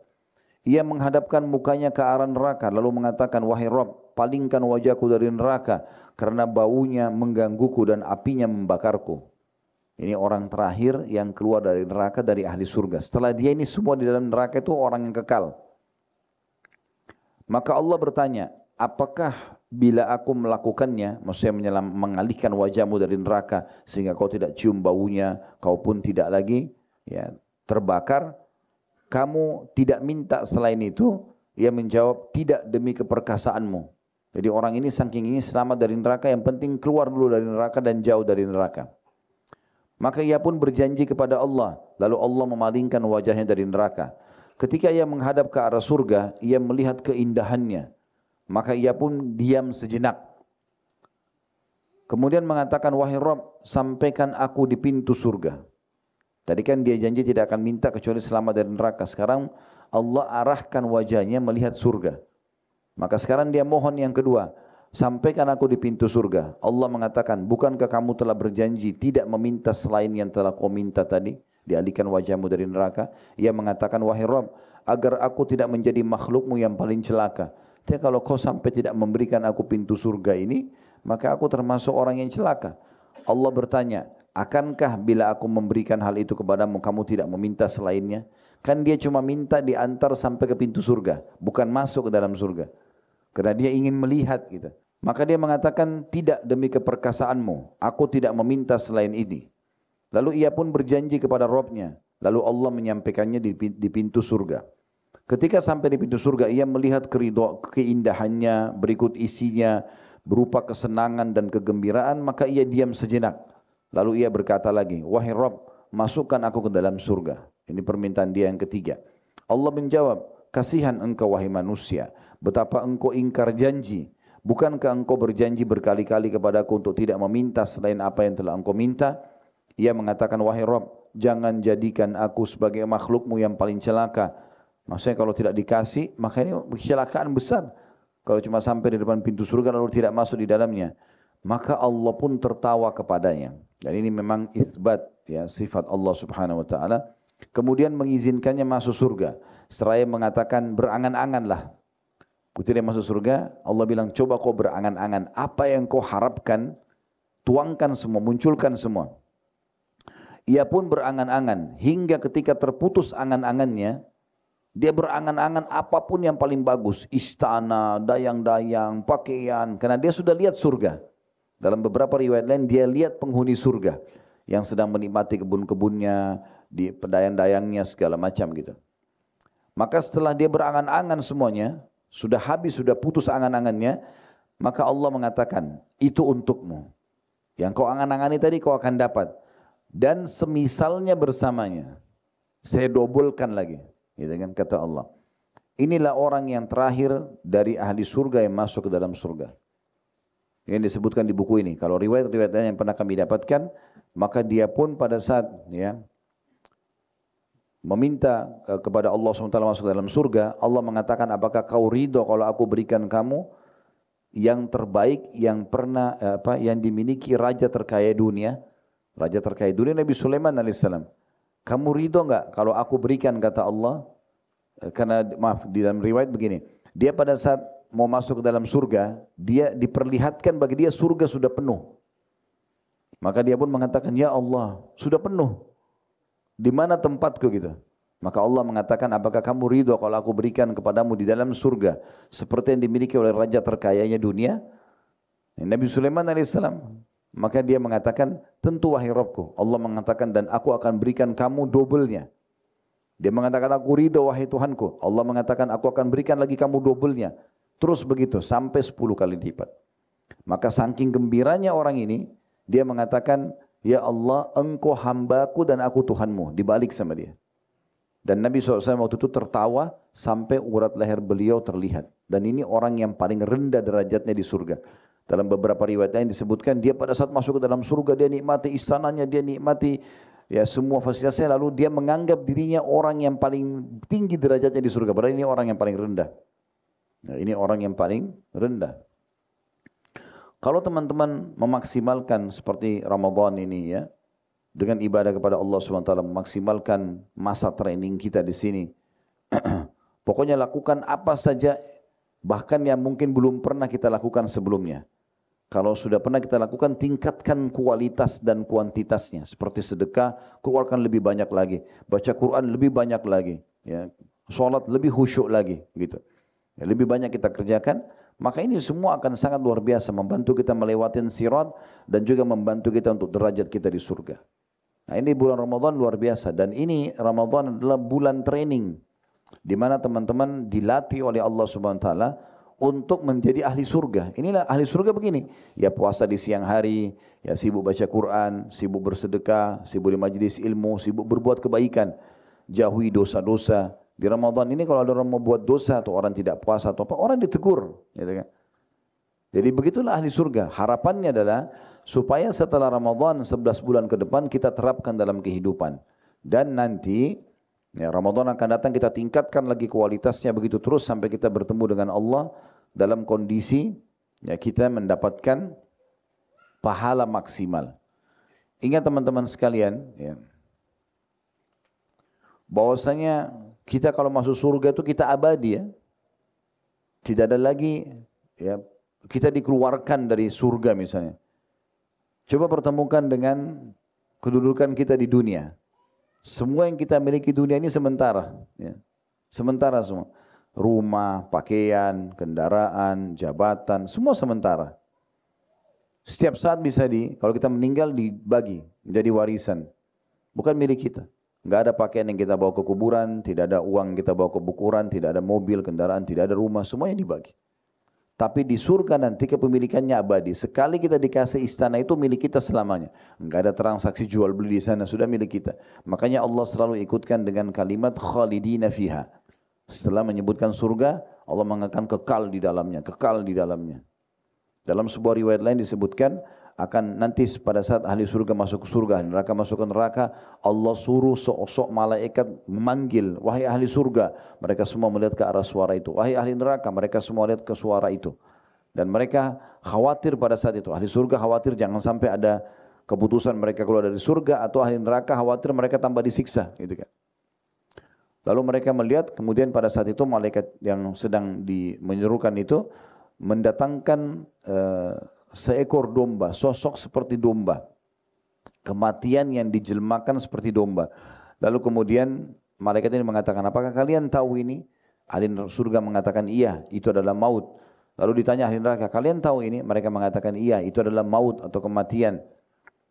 Ia menghadapkan mukanya ke arah neraka lalu mengatakan, wahai Rabb, palingkan wajahku dari neraka karena baunya menggangguku dan apinya membakarku. Ini orang terakhir yang keluar dari neraka dari ahli surga. Setelah dia ini semua di dalam neraka itu orang yang kekal. Maka Allah bertanya, apakah bila aku melakukannya, maksudnya mengalihkan wajahmu dari neraka sehingga kau tidak cium baunya, kau pun tidak lagi ya terbakar, kamu tidak minta selain itu? Ia menjawab, tidak demi keperkasaanmu. Jadi orang ini saking ingin selamat dari neraka, yang penting keluar dulu dari neraka dan jauh dari neraka. Maka ia pun berjanji kepada Allah, lalu Allah memalingkan wajahnya dari neraka. Ketika ia menghadap ke arah surga, ia melihat keindahannya. Maka ia pun diam sejenak. Kemudian mengatakan, wahai Rabb, sampaikan aku di pintu surga. Tadi kan dia janji tidak akan minta kecuali selamat dari neraka. Sekarang Allah arahkan wajahnya melihat surga. Maka sekarang dia mohon yang kedua, sampaikan aku di pintu surga. Allah mengatakan, bukankah kamu telah berjanji tidak meminta selain yang telah kau minta tadi? Dialihkan wajahmu dari neraka. Ia mengatakan, wahai Rabb, agar aku tidak menjadi makhlukmu yang paling celaka. Tapi kalau kau sampai tidak memberikan aku pintu surga ini, maka aku termasuk orang yang celaka. Allah bertanya, akankah bila aku memberikan hal itu kepadamu, kamu tidak meminta selainnya? Kan dia cuma minta diantar sampai ke pintu surga, bukan masuk ke dalam surga. Karena dia ingin melihat gitu. Maka dia mengatakan, tidak demi keperkasaanmu, aku tidak meminta selain ini. Lalu ia pun berjanji kepada Rabb-nya. Lalu Allah menyampaikannya di pintu surga. Ketika sampai di pintu surga, ia melihat keindahannya, berikut isinya, berupa kesenangan dan kegembiraan, maka ia diam sejenak. Lalu ia berkata lagi, wahai Rabb, masukkan aku ke dalam surga. Ini permintaan dia yang ketiga. Allah menjawab, kasihan engkau wahai manusia, betapa engkau ingkar janji. Bukankah engkau berjanji berkali-kali kepadaku untuk tidak meminta selain apa yang telah engkau minta? Ia mengatakan, wahai Rabb, jangan jadikan aku sebagai makhlukmu yang paling celaka. Maksudnya kalau tidak dikasih, maka ini kecelakaan besar. Kalau cuma sampai di depan pintu surga lalu tidak masuk di dalamnya. Maka Allah pun tertawa kepadanya. Dan ini memang itsbat ya, sifat Allah subhanahu wa ta'ala. Kemudian mengizinkannya masuk surga. Seraya mengatakan berangan-anganlah. Ketika dia masuk surga, Allah bilang, coba kau berangan-angan. Apa yang kau harapkan, tuangkan semua, munculkan semua. Ia pun berangan-angan. Hingga ketika terputus angan-angannya, dia berangan-angan apapun yang paling bagus. Istana, dayang-dayang, pakaian. Karena dia sudah lihat surga. Dalam beberapa riwayat lain, dia lihat penghuni surga. Yang sedang menikmati kebun-kebunnya, di dayang-dayangnya, segala macam gitu. Maka setelah dia berangan-angan semuanya, sudah habis, sudah putus angan-angannya, maka Allah mengatakan, itu untukmu. Yang kau angan-angani tadi kau akan dapat. Dan semisalnya bersamanya. Saya dobelkan lagi. Gitu kan kata Allah. Inilah orang yang terakhir dari ahli surga yang masuk ke dalam surga. Yang disebutkan di buku ini. Kalau riwayat-riwayat yang pernah kami dapatkan, maka dia pun pada saat ya meminta kepada Allah SWT masuk ke dalam surga, Allah mengatakan, apakah kau ridho kalau aku berikan kamu yang terbaik yang pernah yang dimiliki raja terkaya dunia? Raja terkaya dunia Nabi Sulaiman alaihissalam. Kamu ridho enggak kalau aku berikan, kata Allah? Karena maaf, di dalam riwayat begini, dia pada saat mau masuk ke dalam surga, dia diperlihatkan bagi dia surga sudah penuh. Maka dia pun mengatakan, ya Allah, sudah penuh. Di mana tempatku gitu? Maka Allah mengatakan, apakah kamu ridho kalau aku berikan kepadamu di dalam surga seperti yang dimiliki oleh raja terkayanya dunia? Nabi Sulaiman alaihissalam. Maka dia mengatakan, tentu wahai Rabbku. Allah mengatakan, dan aku akan berikan kamu dobelnya. Dia mengatakan, aku ridho wahai Tuhanku. Allah mengatakan, aku akan berikan lagi kamu dobelnya. Terus begitu, sampai 10 kali lipat. Maka saking gembiranya orang ini, dia mengatakan, ya Allah, engkau hambaku dan aku Tuhanmu. Dibalik sama dia. Dan Nabi SAW waktu itu tertawa sampai urat leher beliau terlihat. Dan ini orang yang paling rendah derajatnya di surga. Dalam beberapa riwayat yang disebutkan, dia pada saat masuk ke dalam surga, dia nikmati istananya, dia nikmati ya semua fasilitasnya, lalu dia menganggap dirinya orang yang paling tinggi derajatnya di surga. Padahal ini orang yang paling rendah. Nah, ini orang yang paling rendah. Kalau teman-teman memaksimalkan seperti Ramadan ini ya, dengan ibadah kepada Allah SWT, memaksimalkan masa training kita di sini. Pokoknya lakukan apa saja, bahkan yang mungkin belum pernah kita lakukan sebelumnya. Kalau sudah pernah kita lakukan, tingkatkan kualitas dan kuantitasnya. Seperti sedekah, keluarkan lebih banyak lagi. Baca Quran lebih banyak lagi. Ya. Sholat lebih khusyuk lagi. Gitu. Ya, lebih banyak kita kerjakan. Maka ini semua akan sangat luar biasa membantu kita melewati sirat dan juga membantu kita untuk derajat kita di surga. Nah, ini bulan Ramadan luar biasa dan ini Ramadan adalah bulan training di mana teman-teman dilatih oleh Allah Subhanahu wa taala untuk menjadi ahli surga. Inilah ahli surga begini. Ya puasa di siang hari, ya sibuk baca Quran, sibuk bersedekah, sibuk di majlis ilmu, sibuk berbuat kebaikan. Jauhi dosa-dosa. Di Ramadan ini kalau ada orang mau buat dosa atau orang tidak puasa atau apa, orang ditegur. Gitu kan? Jadi begitulah ahli surga. Harapannya adalah supaya setelah Ramadan 11 bulan ke depan kita terapkan dalam kehidupan. Dan nanti ya, Ramadan akan datang kita tingkatkan lagi kualitasnya begitu terus sampai kita bertemu dengan Allah dalam kondisi ya, kita mendapatkan pahala maksimal. Ingat teman-teman sekalian ya, bahwasanya kita kalau masuk surga itu kita abadi ya. Tidak ada lagi ya, kita dikeluarkan dari surga misalnya. Coba pertemukan dengan kedudukan kita di dunia. Semua yang kita miliki dunia ini sementara ya. Sementara semua. Rumah, pakaian, kendaraan, jabatan, semua sementara. Setiap saat bisa kalau kita meninggal dibagi menjadi warisan. Bukan milik kita. Enggak ada pakaian yang kita bawa ke kuburan, tidak ada uang yang kita bawa ke kuburan, tidak ada mobil, kendaraan, tidak ada rumah, semuanya dibagi. Tapi di surga nanti kepemilikannya abadi. Sekali kita dikasih istana itu milik kita selamanya. Enggak ada transaksi jual beli di sana, sudah milik kita. Makanya Allah selalu ikutkan dengan kalimat khalidina fiha. Setelah menyebutkan surga, Allah mengatakan kekal di dalamnya, kekal di dalamnya. Dalam sebuah riwayat lain disebutkan akan nanti pada saat ahli surga masuk ke surga, neraka masuk ke neraka, Allah suruh sok-sok malaikat memanggil, wahai ahli surga, mereka semua melihat ke arah suara itu. Wahai ahli neraka, mereka semua lihat ke suara itu. Dan mereka khawatir pada saat itu, ahli surga khawatir jangan sampai ada keputusan mereka keluar dari surga, atau ahli neraka khawatir mereka tambah disiksa, gitu kan. Lalu mereka melihat, kemudian pada saat itu malaikat yang sedang menyerukan itu mendatangkan seekor domba, sosok seperti domba, kematian yang dijelmakan seperti domba. Lalu kemudian malaikat ini mengatakan, apakah kalian tahu ini? Ahli surga mengatakan iya, itu adalah maut. Lalu ditanya ahli neraka, kalian tahu ini? Mereka mengatakan iya, itu adalah maut atau kematian.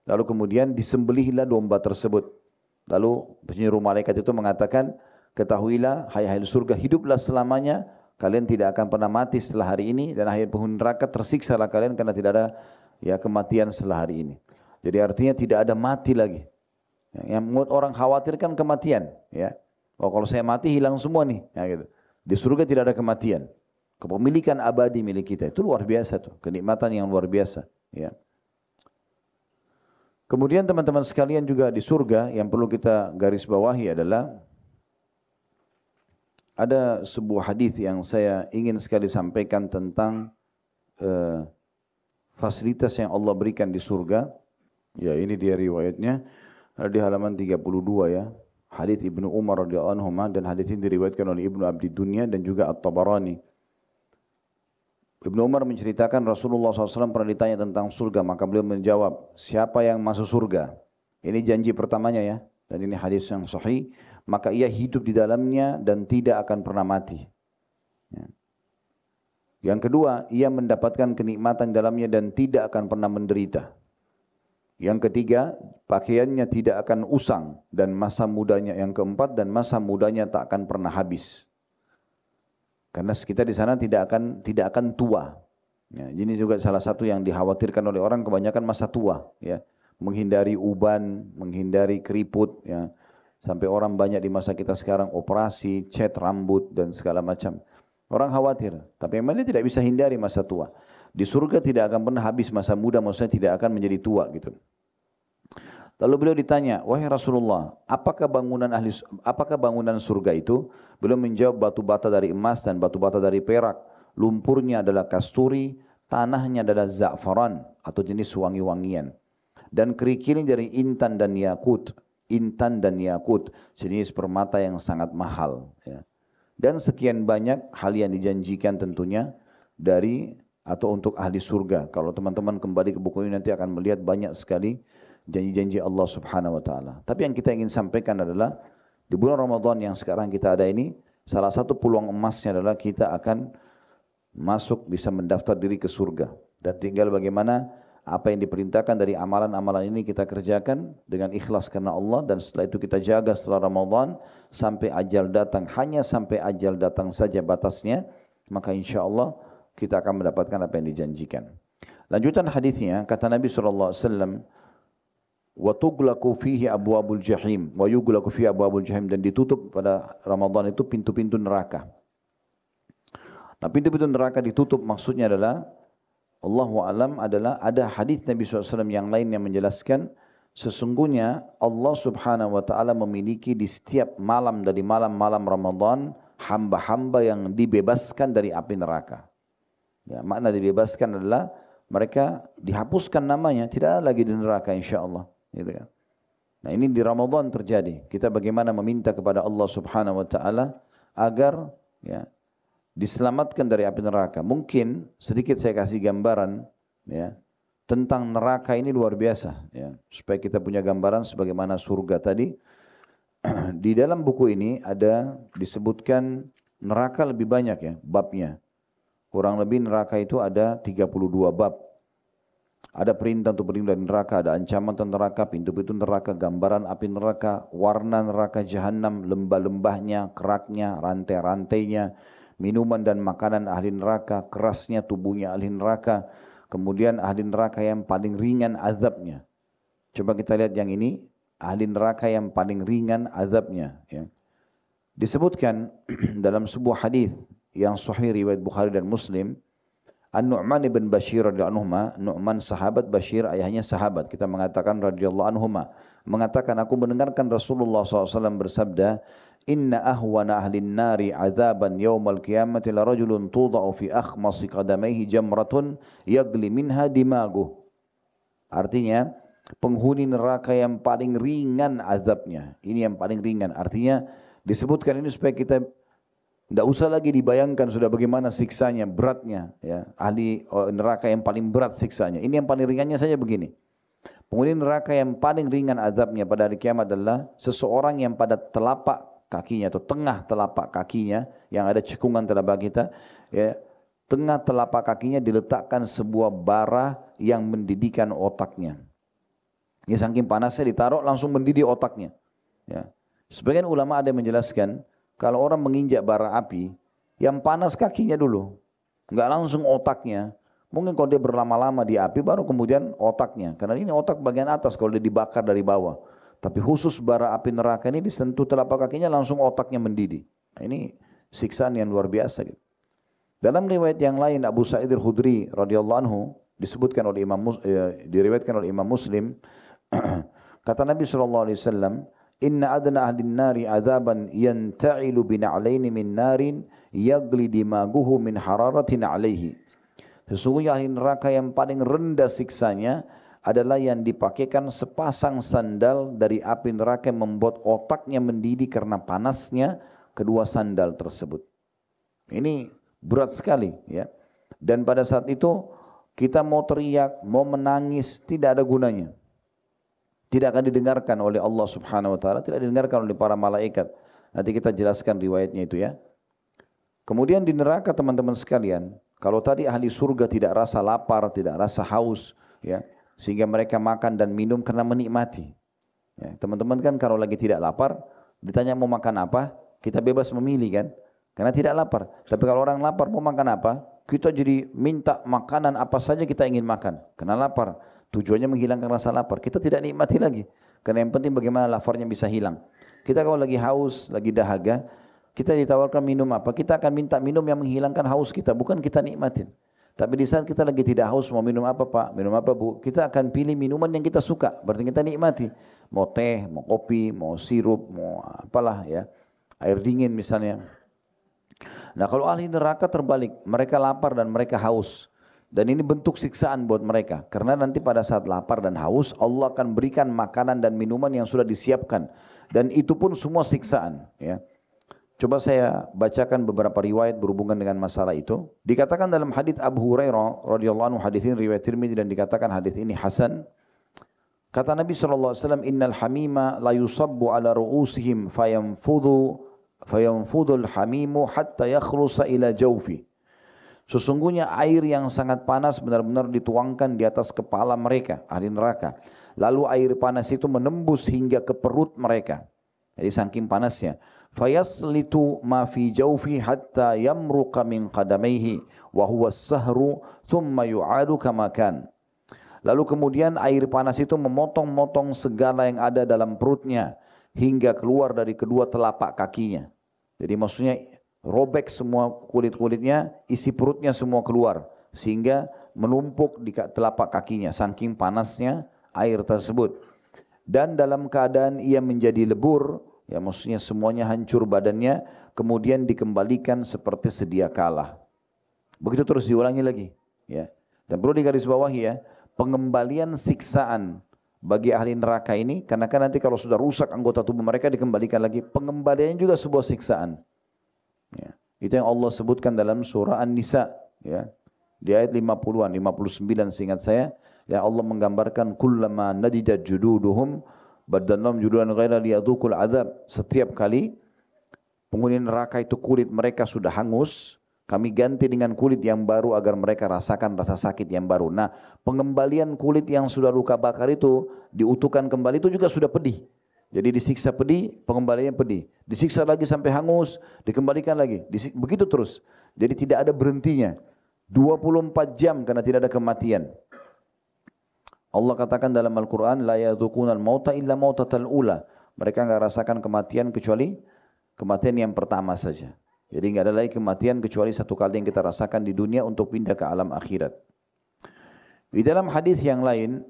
Lalu kemudian disembelihlah domba tersebut. Lalu penyeru malaikat itu mengatakan, ketahuilah hai ahli surga, hiduplah selamanya. Kalian tidak akan pernah mati setelah hari ini, dan akhir penghuni neraka tersiksalah kalian karena tidak ada ya kematian setelah hari ini. Jadi artinya tidak ada mati lagi. Yang membuat orang khawatirkan kematian. Ya, oh kalau saya mati hilang semua nih. Ya, gitu. Di surga tidak ada kematian. Kepemilikan abadi milik kita itu luar biasa tuh, kenikmatan yang luar biasa. Ya. Kemudian teman-teman sekalian juga di surga yang perlu kita garis bawahi adalah ada sebuah hadis yang saya ingin sekali sampaikan tentang fasilitas yang Allah berikan di surga. Ya, ini dia riwayatnya di halaman 32 ya. Hadis Ibnu Umar radhiyallahu anhu, dan hadis ini diriwayatkan oleh Ibnu Abdi Dunya dan juga At-Tabarani. Ibnu Umar menceritakan Rasulullah SAW pernah ditanya tentang surga, maka beliau menjawab, siapa yang masuk surga? Ini janji pertamanya ya, dan ini hadis yang sahih. Maka ia hidup di dalamnya dan tidak akan pernah mati. Ya. Yang kedua, ia mendapatkan kenikmatan dalamnya dan tidak akan pernah menderita. Yang ketiga, pakaiannya tidak akan usang dan masa mudanya. Yang keempat, dan masa mudanya tak akan pernah habis. Karena kita di sana tidak akan tua. Ya, ini juga salah satu yang dikhawatirkan oleh orang, kebanyakan masa tua. Ya. Menghindari uban, menghindari keriput, ya. Sampai orang banyak di masa kita sekarang operasi, cat rambut dan segala macam. Orang khawatir, tapi memang dia tidak bisa hindari masa tua. Di surga tidak akan pernah habis masa muda, maksudnya tidak akan menjadi tua gitu. Lalu beliau ditanya, wahai Rasulullah, apakah bangunan surga itu? Beliau menjawab, batu bata dari emas dan batu bata dari perak. Lumpurnya adalah kasturi, tanahnya adalah za'faran atau jenis wangi-wangian. Dan kerikilnya dari intan dan yakut. Intan dan yakut, jenis permata yang sangat mahal. Ya. Dan sekian banyak hal yang dijanjikan tentunya dari atau untuk ahli surga. Kalau teman-teman kembali ke buku ini nanti akan melihat banyak sekali janji-janji Allah Subhanahu Wa Taala. Tapi yang kita ingin sampaikan adalah di bulan Ramadan yang sekarang kita ada ini, salah satu peluang emasnya adalah kita akan masuk, bisa mendaftar diri ke surga. Dan tinggal bagaimana apa yang diperintahkan dari amalan-amalan ini kita kerjakan dengan ikhlas karena Allah, dan setelah itu kita jaga setelah Ramadan sampai ajal datang, hanya sampai ajal datang saja batasnya, maka insya Allah kita akan mendapatkan apa yang dijanjikan. Lanjutan hadisnya, kata Nabi SAW, wa tughlaqu fihi abwabul jahim wa yughlaqu fihi abwabul jahim, dan ditutup pada Ramadan itu pintu-pintu neraka. Nah, pintu-pintu neraka ditutup maksudnya adalah, Allahu a'lam, adalah ada hadis Nabi SAW yang lain yang menjelaskan sesungguhnya Allah Subhanahu wa taala memiliki di setiap malam dari malam-malam Ramadan hamba-hamba yang dibebaskan dari api neraka. Ya, makna dibebaskan adalah mereka dihapuskan namanya, tidak ada lagi di neraka insya-Allah, gitu kan. Nah, ini di Ramadan terjadi. Kita bagaimana meminta kepada Allah Subhanahu wa taala agar ya diselamatkan dari api neraka. Mungkin sedikit saya kasih gambaran ya tentang neraka ini luar biasa ya, supaya kita punya gambaran sebagaimana surga tadi. Di dalam buku ini ada disebutkan neraka lebih banyak ya babnya. Kurang lebih neraka itu ada 32 bab. Ada perintah untuk berlindung dari neraka, ada ancaman tentang neraka, pintu-pintu neraka, gambaran api neraka, warna neraka jahanam, lembah-lembahnya, keraknya, rantai-rantainya, minuman dan makanan ahli neraka, kerasnya tubuhnya ahli neraka, kemudian ahli neraka yang paling ringan azabnya. Coba kita lihat yang ini, ahli neraka yang paling ringan azabnya. Ya. Disebutkan dalam sebuah hadis yang sahih riwayat Bukhari dan Muslim, An-Nu'man ibn Bashir radhiyallahu anhu, Nu'man sahabat, Bashir ayahnya sahabat, kita mengatakan radhiyallahu anhuma, mengatakan aku mendengarkan Rasulullah SAW bersabda, Inna ahwana ahlin nari azaban yawmal qiyamati la rajulun tuda'u fi akhmasi qadamaihi jamratun yagli minha dimaguh. Artinya, penghuni neraka yang paling ringan azabnya. Ini yang paling ringan. Artinya, disebutkan ini supaya kita tidak usah lagi dibayangkan sudah bagaimana siksanya, beratnya. Ya. Ahli neraka yang paling berat siksanya. Ini yang paling ringannya saja begini. Penghuni neraka yang paling ringan azabnya pada hari kiamat adalah seseorang yang pada telapak kakinya atau tengah telapak kakinya yang ada cekungan telapak kita, ya, tengah telapak kakinya diletakkan sebuah bara yang mendidihkan otaknya. Ya, saking panasnya ditaruh langsung mendidih otaknya. Ya. Sebagian ulama ada yang menjelaskan kalau orang menginjak bara api, yang panas kakinya dulu, enggak langsung otaknya. Mungkin kalau dia berlama-lama di api baru kemudian otaknya, karena ini otak bagian atas kalau dia dibakar dari bawah. Tapi khusus bara api neraka ini disentuh telapak kakinya langsung otaknya mendidih. Nah, ini siksaan yang luar biasa. Gitu. Dalam riwayat yang lain Abu Sa'id al-Khudri radhiyallahu anhu disebutkan oleh diriwayatkan oleh Imam Muslim, kata Nabi SAW, Inna adna ahlin nari azaban yanta'ilu bina'laini min narin yagli dimaguhu min hararatin alaihi. Sesungguhnya ahli neraka yang paling rendah siksanya adalah yang dipakaikan sepasang sandal dari api neraka yang membuat otaknya mendidih karena panasnya kedua sandal tersebut. Ini berat sekali ya. Dan pada saat itu kita mau teriak, mau menangis, tidak ada gunanya. Tidak akan didengarkan oleh Allah Subhanahu wa taala, tidak didengarkan oleh para malaikat. Nanti kita jelaskan riwayatnya itu ya. Kemudian di neraka teman-teman sekalian, kalau tadi ahli surga tidak rasa lapar, tidak rasa haus, ya, sehingga mereka makan dan minum karena menikmati. Ya, teman-teman kan kalau lagi tidak lapar, ditanya mau makan apa, kita bebas memilih kan, karena tidak lapar. Tapi kalau orang lapar mau makan apa, kita jadi minta makanan apa saja kita ingin makan, karena lapar. Tujuannya menghilangkan rasa lapar. Kita tidak nikmati lagi. Karena yang penting bagaimana laparnya bisa hilang. Kita kalau lagi haus, lagi dahaga, kita ditawarkan minum apa, kita akan minta minum yang menghilangkan haus kita, bukan kita nikmatin. Tapi di saat kita lagi tidak haus, mau minum apa Pak, minum apa Bu, kita akan pilih minuman yang kita suka, berarti kita nikmati. Mau teh, mau kopi, mau sirup, mau apalah ya, air dingin misalnya. Nah kalau ahli neraka terbalik, mereka lapar dan mereka haus. Dan ini bentuk siksaan buat mereka. Karena nanti pada saat lapar dan haus, Allah akan berikan makanan dan minuman yang sudah disiapkan. Dan itu pun semua siksaan. Ya. Coba saya bacakan beberapa riwayat berhubungan dengan masalah itu. Dikatakan dalam hadits Abu Hurairah radhiyallahu anhu, hadits ini riwayat Tirmidzi dan dikatakan hadits ini hasan. Kata Nabi SAW, Innal hamima la yusabbu ala ru'usihim fayamfudul hamimu hatta yakhlusa ila jawfi. Sesungguhnya air yang sangat panas benar-benar dituangkan di atas kepala mereka, ahli neraka. Lalu air panas itu menembus hingga ke perut mereka. Jadi saking panasnya. Fayaslitu ma fi jawfi hatta yamruqa min qadamaihi wa huwa as-sahru thumma yu'adu kama kan. Lalu kemudian air panas itu memotong-motong segala yang ada dalam perutnya hingga keluar dari kedua telapak kakinya. Jadi maksudnya robek semua kulit-kulitnya, isi perutnya semua keluar sehingga menumpuk di telapak kakinya saking panasnya air tersebut. Dan dalam keadaan ia menjadi lebur, ya maksudnya semuanya hancur badannya, kemudian dikembalikan seperti sedia kala. Begitu terus diulangi lagi, ya. Dan perlu digarisbawahi ya, pengembalian siksaan bagi ahli neraka ini, karena kan nanti kalau sudah rusak anggota tubuh mereka dikembalikan lagi, pengembaliannya juga sebuah siksaan. Ya. Itu yang Allah sebutkan dalam surah An-Nisa, ya. Di ayat 50-an, 59 seingat saya, ya Allah menggambarkan kullama nadidat jududuhum badannahum jududan ghaira liyadhuqul azab. Setiap kali penghuni neraka itu kulit mereka sudah hangus, kami ganti dengan kulit yang baru agar mereka rasakan rasa sakit yang baru. Nah, pengembalian kulit yang sudah luka bakar itu diutuhkan kembali itu juga sudah pedih. Jadi disiksa pedih, pengembaliannya pedih. Disiksa lagi sampai hangus, dikembalikan lagi. Begitu terus. Jadi tidak ada berhentinya. 24 jam karena tidak ada kematian. Allah katakan dalam Al-Quran, la yadhuqunal mauta illa mautatal ula. Mereka enggak rasakan kematian kecuali kematian yang pertama saja. Jadi enggak ada lagi kematian kecuali satu kali yang kita rasakan di dunia untuk pindah ke alam akhirat. Di dalam hadis yang lain,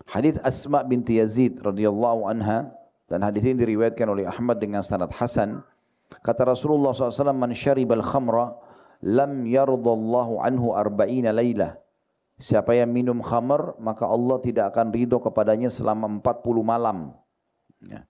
hadis Asma binti Yazid radhiyallahu anha, dan hadis ini diriwayatkan oleh Ahmad dengan sanad hasan. Kata Rasulullah SAW, man syaribal khamra lam yardallahu anhu arba'ina laylah. Siapa yang minum khamar, maka Allah tidak akan ridho kepadanya selama 40 malam. Ya.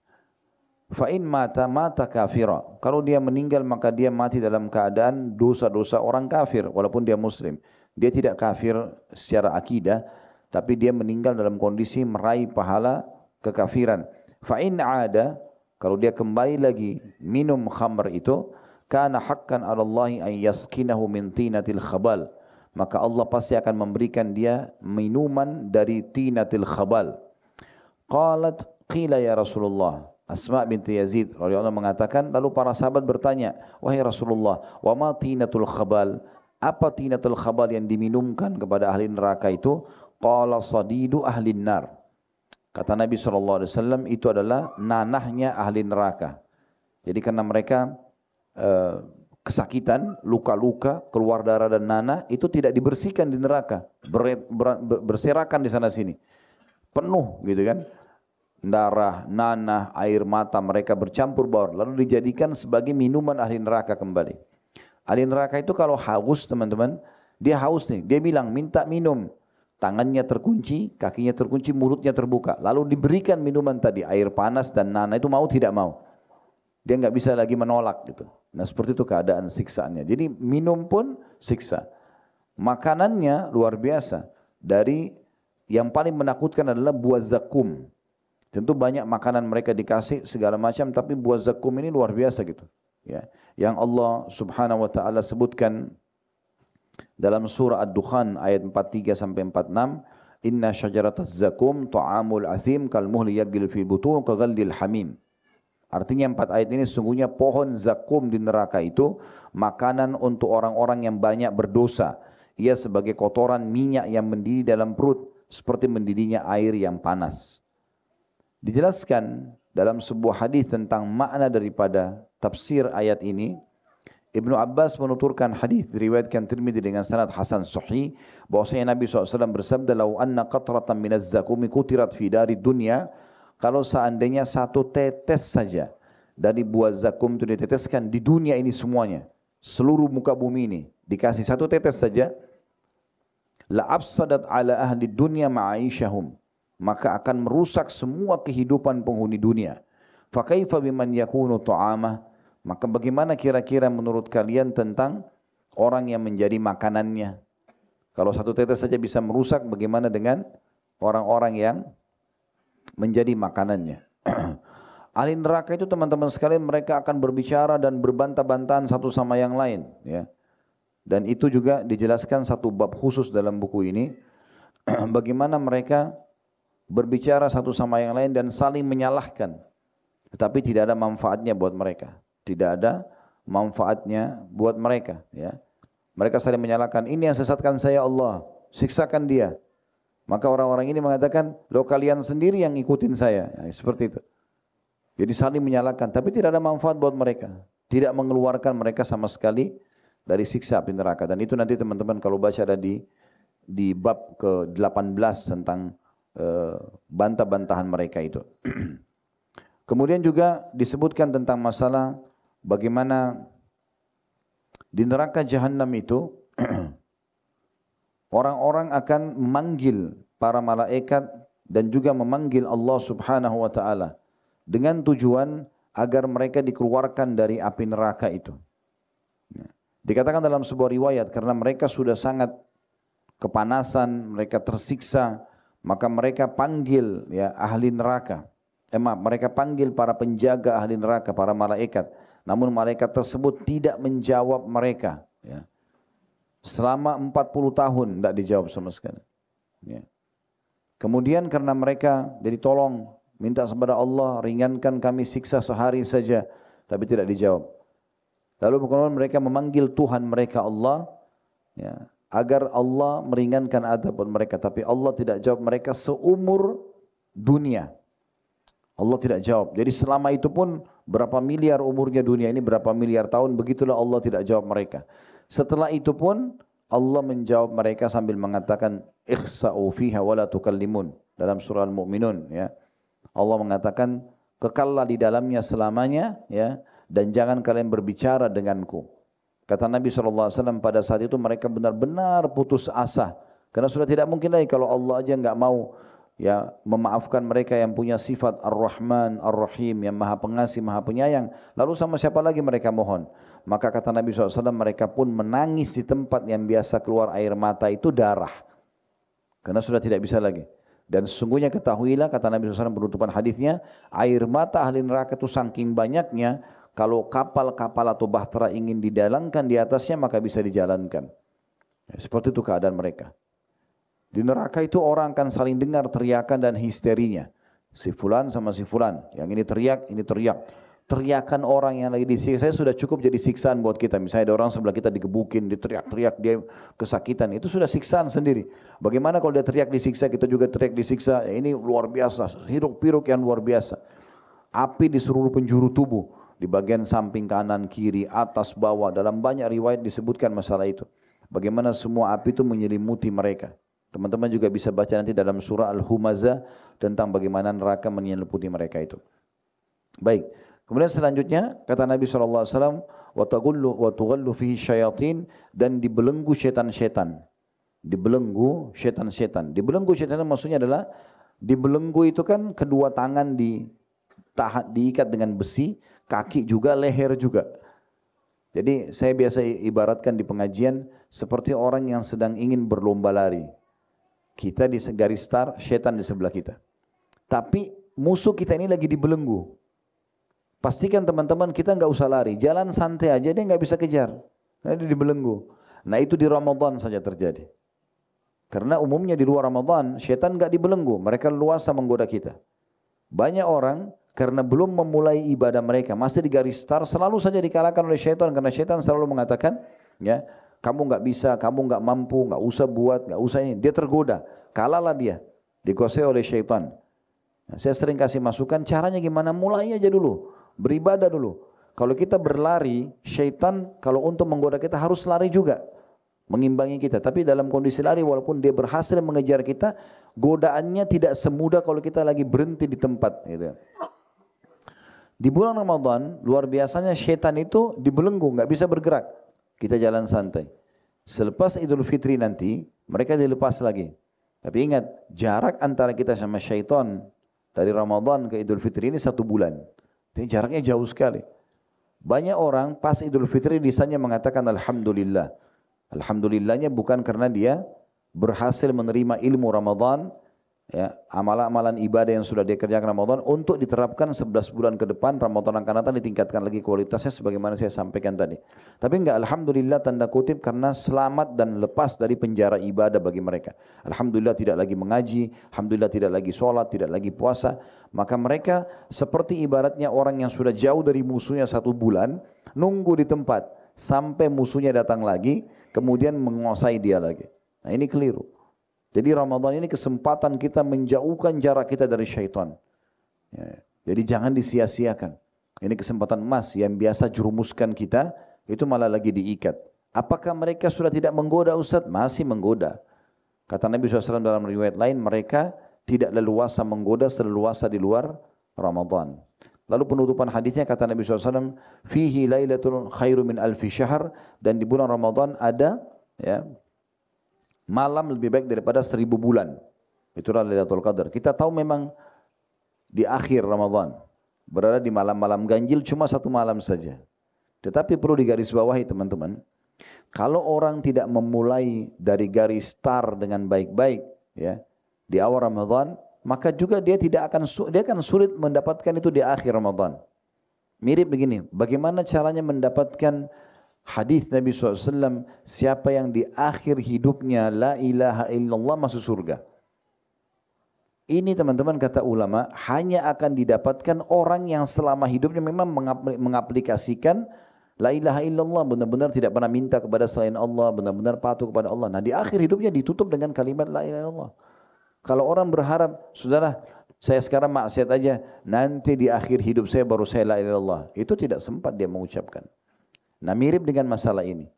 Fa'in mata kafira. Kalau dia meninggal maka dia mati dalam keadaan dosa-dosa orang kafir walaupun dia muslim. Dia tidak kafir secara akidah, tapi dia meninggal dalam kondisi meraih pahala kekafiran. Fa'in ada, kalau dia kembali lagi minum khamar itu, kana haqqan 'ala Allahi an yaskinahu min tinatil khabal. Maka Allah pasti akan memberikan dia minuman dari tinatil khabal. Qalat qila ya Rasulullah. Asma binti Yazid radhiyallahu anha mengatakan, lalu para sahabat bertanya, wahai Rasulullah, wa ma tinatul khabal? Apa tinatul khabal yang diminumkan kepada ahli neraka itu? Qala sadidu ahli nar. Kata Nabi SAW, itu adalah nanahnya ahli neraka. Jadi karena mereka kesakitan, luka-luka, keluar darah dan nanah, itu tidak dibersihkan di neraka, berserakan di sana sini, penuh gitu kan, darah, nanah, air mata mereka bercampur baur, lalu dijadikan sebagai minuman ahli neraka kembali. Ahli neraka itu kalau haus teman-teman, dia haus nih, dia bilang minta minum, tangannya terkunci, kakinya terkunci, mulutnya terbuka, lalu diberikan minuman tadi, air panas dan nanah, itu mau tidak mau. Dia nggak bisa lagi menolak gitu. Nah seperti itu keadaan siksaannya. Jadi minum pun siksa. Makanannya luar biasa. Dari yang paling menakutkan adalah buah zakum. Tentu banyak makanan mereka dikasih segala macam, tapi buah zakum ini luar biasa gitu. Ya, yang Allah Subhanahu Wa Taala sebutkan dalam surah Ad-Dukhan ayat 43 sampai 46, Inna syajarataz zakum ta'amul athim kal muhli yaghli fi butun ka ghallil hamim. Artinya 4 ayat ini sesungguhnya pohon zakum di neraka itu makanan untuk orang-orang yang banyak berdosa. Ia sebagai kotoran minyak yang mendidih dalam perut seperti mendidihnya air yang panas. Dijelaskan dalam sebuah hadis tentang makna daripada tafsir ayat ini, Ibnu Abbas menuturkan hadis diriwayatkan Tirmidzi dengan sanad hasan sahih bahwasanya Nabi SAW bersabda, "Lau anna qatratan minaz zakumi kutirat fi darid dunya." Kalau seandainya satu tetes saja dari buah zakum itu diteteskan di dunia ini semuanya, seluruh muka bumi ini dikasih satu tetes saja, la afsadat ala ahli dunya ma'aishahum, maka akan merusak semua kehidupan penghuni dunia. Fa kaifa biman yakunu ta'amah? Maka bagaimana kira-kira menurut kalian tentang orang yang menjadi makanannya? Kalau satu tetes saja bisa merusak, bagaimana dengan orang-orang yang menjadi makanannya? Ahli neraka itu teman-teman sekalian, mereka akan berbicara dan berbantah-bantahan satu sama yang lain, ya. Dan itu juga dijelaskan satu bab khusus dalam buku ini. Bagaimana mereka berbicara satu sama yang lain dan saling menyalahkan. Tetapi tidak ada manfaatnya buat mereka. Tidak ada manfaatnya buat mereka. Ya. Mereka saling menyalahkan, ini yang sesatkan saya Allah, siksakan dia. Maka orang-orang ini mengatakan, lo kalian sendiri yang ikutin saya. Ya, seperti itu. Jadi saling menyalahkan, tapi tidak ada manfaat buat mereka. Tidak mengeluarkan mereka sama sekali dari siksa api neraka. Dan itu nanti teman-teman kalau baca ada di bab ke-18 tentang bantah-bantahan mereka itu. Kemudian juga disebutkan tentang masalah bagaimana di neraka jahanam itu orang-orang akan memanggil para malaikat dan juga memanggil Allah Subhanahu wa taala dengan tujuan agar mereka dikeluarkan dari api neraka itu. Dikatakan dalam sebuah riwayat karena mereka sudah sangat kepanasan, mereka tersiksa, maka mereka panggil ya ahli neraka. Mereka panggil para penjaga ahli neraka, para malaikat. Namun malaikat tersebut tidak menjawab mereka. Ya. Selama 40 tahun tidak dijawab sama sekali. Ya. Kemudian karena mereka jadi tolong minta kepada Allah ringankan kami siksa sehari saja, tapi tidak dijawab. Lalu kemudian mereka memanggil Tuhan mereka Allah, ya, agar Allah meringankan azab buat mereka. Tapi Allah tidak jawab mereka seumur dunia. Allah tidak jawab. Jadi selama itu pun berapa miliar umurnya dunia ini, berapa miliar tahun, begitulah Allah tidak jawab mereka. Setelah itu pun Allah menjawab mereka sambil mengatakan ikhsa'u fiha wa la tukallimun dalam surah Al-Mu'minun, ya. Allah mengatakan kekallah di dalamnya selamanya, ya, dan jangan kalian berbicara denganku. Kata Nabi SAW pada saat itu mereka benar-benar putus asa. Karena sudah tidak mungkin lagi kalau Allah aja enggak mau ya memaafkan mereka yang punya sifat Ar-Rahman, Ar-Rahim, yang maha pengasih, maha penyayang. Lalu sama siapa lagi mereka mohon? Maka kata Nabi SAW mereka pun menangis di tempat yang biasa keluar air mata itu darah. Karena sudah tidak bisa lagi. Dan sesungguhnya ketahuilah kata Nabi SAW penutupan hadisnya, air mata ahli neraka itu saking banyaknya, kalau kapal-kapal atau bahtera ingin didalangkan di atasnya maka bisa dijalankan. Seperti itu keadaan mereka. Di neraka itu orang akan saling dengar teriakan dan histerinya. Si fulan sama si fulan. Yang ini teriak, ini teriak. Teriakan orang yang lagi disiksa sudah cukup jadi siksaan buat kita. Misalnya ada orang sebelah kita digebukin, diteriak-teriak, dia kesakitan. Itu sudah siksaan sendiri. Bagaimana kalau dia teriak disiksa, kita juga teriak disiksa. Ini luar biasa. Hiruk-piruk yang luar biasa. Api di seluruh penjuru tubuh. Di bagian samping kanan, kiri, atas, bawah. Dalam banyak riwayat disebutkan masalah itu. Bagaimana semua api itu menyelimuti mereka. Teman-teman juga bisa baca nanti dalam surah Al-Humazah tentang bagaimana neraka menyelimuti mereka itu. Baik. Kemudian selanjutnya kata Nabi SAW, wa tughallu fihi syayatin, dan dibelenggu syaitan-syaitan. Dibelenggu syaitan-syaitan. Dibelenggu syaitan maksudnya adalah dibelenggu itu kan kedua tangan diikat dengan besi, kaki juga, leher juga. Jadi saya biasa ibaratkan di pengajian seperti orang yang sedang ingin berlomba lari. Kita di garis start, syaitan di sebelah kita. Tapi musuh kita ini lagi dibelenggu. Pastikan teman-teman kita enggak usah lari, jalan santai aja dia enggak bisa kejar. Karena dia dibelenggu. Nah itu di Ramadan saja terjadi. Karena umumnya di luar Ramadan, syaitan enggak dibelenggu, mereka luasa menggoda kita. Banyak orang karena belum memulai ibadah mereka, masih di garis start, selalu saja dikalahkan oleh syaitan. Karena syaitan selalu mengatakan, ya, kamu enggak bisa, kamu enggak mampu, enggak usah buat, enggak usah ini. Dia tergoda, kalahlah dia, dikuasai oleh syaitan. Nah, saya sering kasih masukan, caranya gimana? Mulai aja dulu, beribadah dulu. Kalau kita berlari, syaitan kalau untuk menggoda kita harus lari juga, mengimbangi kita. Tapi dalam kondisi lari, walaupun dia berhasil mengejar kita, godaannya tidak semudah kalau kita lagi berhenti di tempat. Gitu. Di bulan Ramadan, luar biasanya syaitan itu dibelenggu, enggak bisa bergerak. Kita jalan santai. Selepas Idul Fitri nanti, mereka dilepas lagi. Tapi ingat, jarak antara kita sama syaitan dari Ramadan ke Idul Fitri ini 1 bulan. Jadi jaraknya jauh sekali. Banyak orang pas Idul Fitri lisannya mengatakan Alhamdulillah. Alhamdulillahnya bukan karena dia berhasil menerima ilmu Ramadan, ya, amalan-amalan ibadah yang sudah dia kerjakan Ramadan untuk diterapkan 11 bulan ke depan. Ramadan akan datang ditingkatkan lagi kualitasnya sebagaimana saya sampaikan tadi. Tapi enggak, alhamdulillah tanda kutip, karena selamat dan lepas dari penjara ibadah bagi mereka. Alhamdulillah tidak lagi mengaji, alhamdulillah tidak lagi sholat, tidak lagi puasa. Maka mereka seperti ibaratnya orang yang sudah jauh dari musuhnya 1 bulan, nunggu di tempat sampai musuhnya datang lagi, kemudian menguasai dia lagi. Nah ini keliru. Jadi Ramadan ini kesempatan kita menjauhkan jarak kita dari syaitan. Ya, jadi jangan disia-siakan. Ini kesempatan emas yang biasa jurumuskan kita, itu malah lagi diikat. Apakah mereka sudah tidak menggoda Ustaz? Masih menggoda. Kata Nabi SAW dalam riwayat lain, mereka tidak leluasa menggoda seleluasa di luar Ramadan. Lalu penutupan hadisnya kata Nabi SAW, fihi lailatul khairu min alfi syahr, dan di bulan Ramadan ada ya, malam lebih baik daripada 1000 bulan. Itulah Lailatul Qadar. Kita tahu memang di akhir Ramadan, berada di malam-malam ganjil cuma 1 malam saja. Tetapi perlu digarisbawahi teman-teman, kalau orang tidak memulai dari garis start dengan baik-baik ya di awal Ramadan, maka juga dia akan sulit mendapatkan itu di akhir Ramadan. Mirip begini, bagaimana caranya mendapatkan hadis Nabi SAW, siapa yang di akhir hidupnya la ilaha illallah masuk surga. Ini teman-teman kata ulama, hanya akan didapatkan orang yang selama hidupnya memang mengaplikasikan la ilaha illallah, benar-benar tidak pernah minta kepada selain Allah, benar-benar patuh kepada Allah. Nah di akhir hidupnya ditutup dengan kalimat la ilaha illallah. Kalau orang berharap, sudahlah saya sekarang maksiat aja, nanti di akhir hidup saya baru saya la ilaha illallah, itu tidak sempat dia mengucapkan. Nah mirip dengan masalah ini.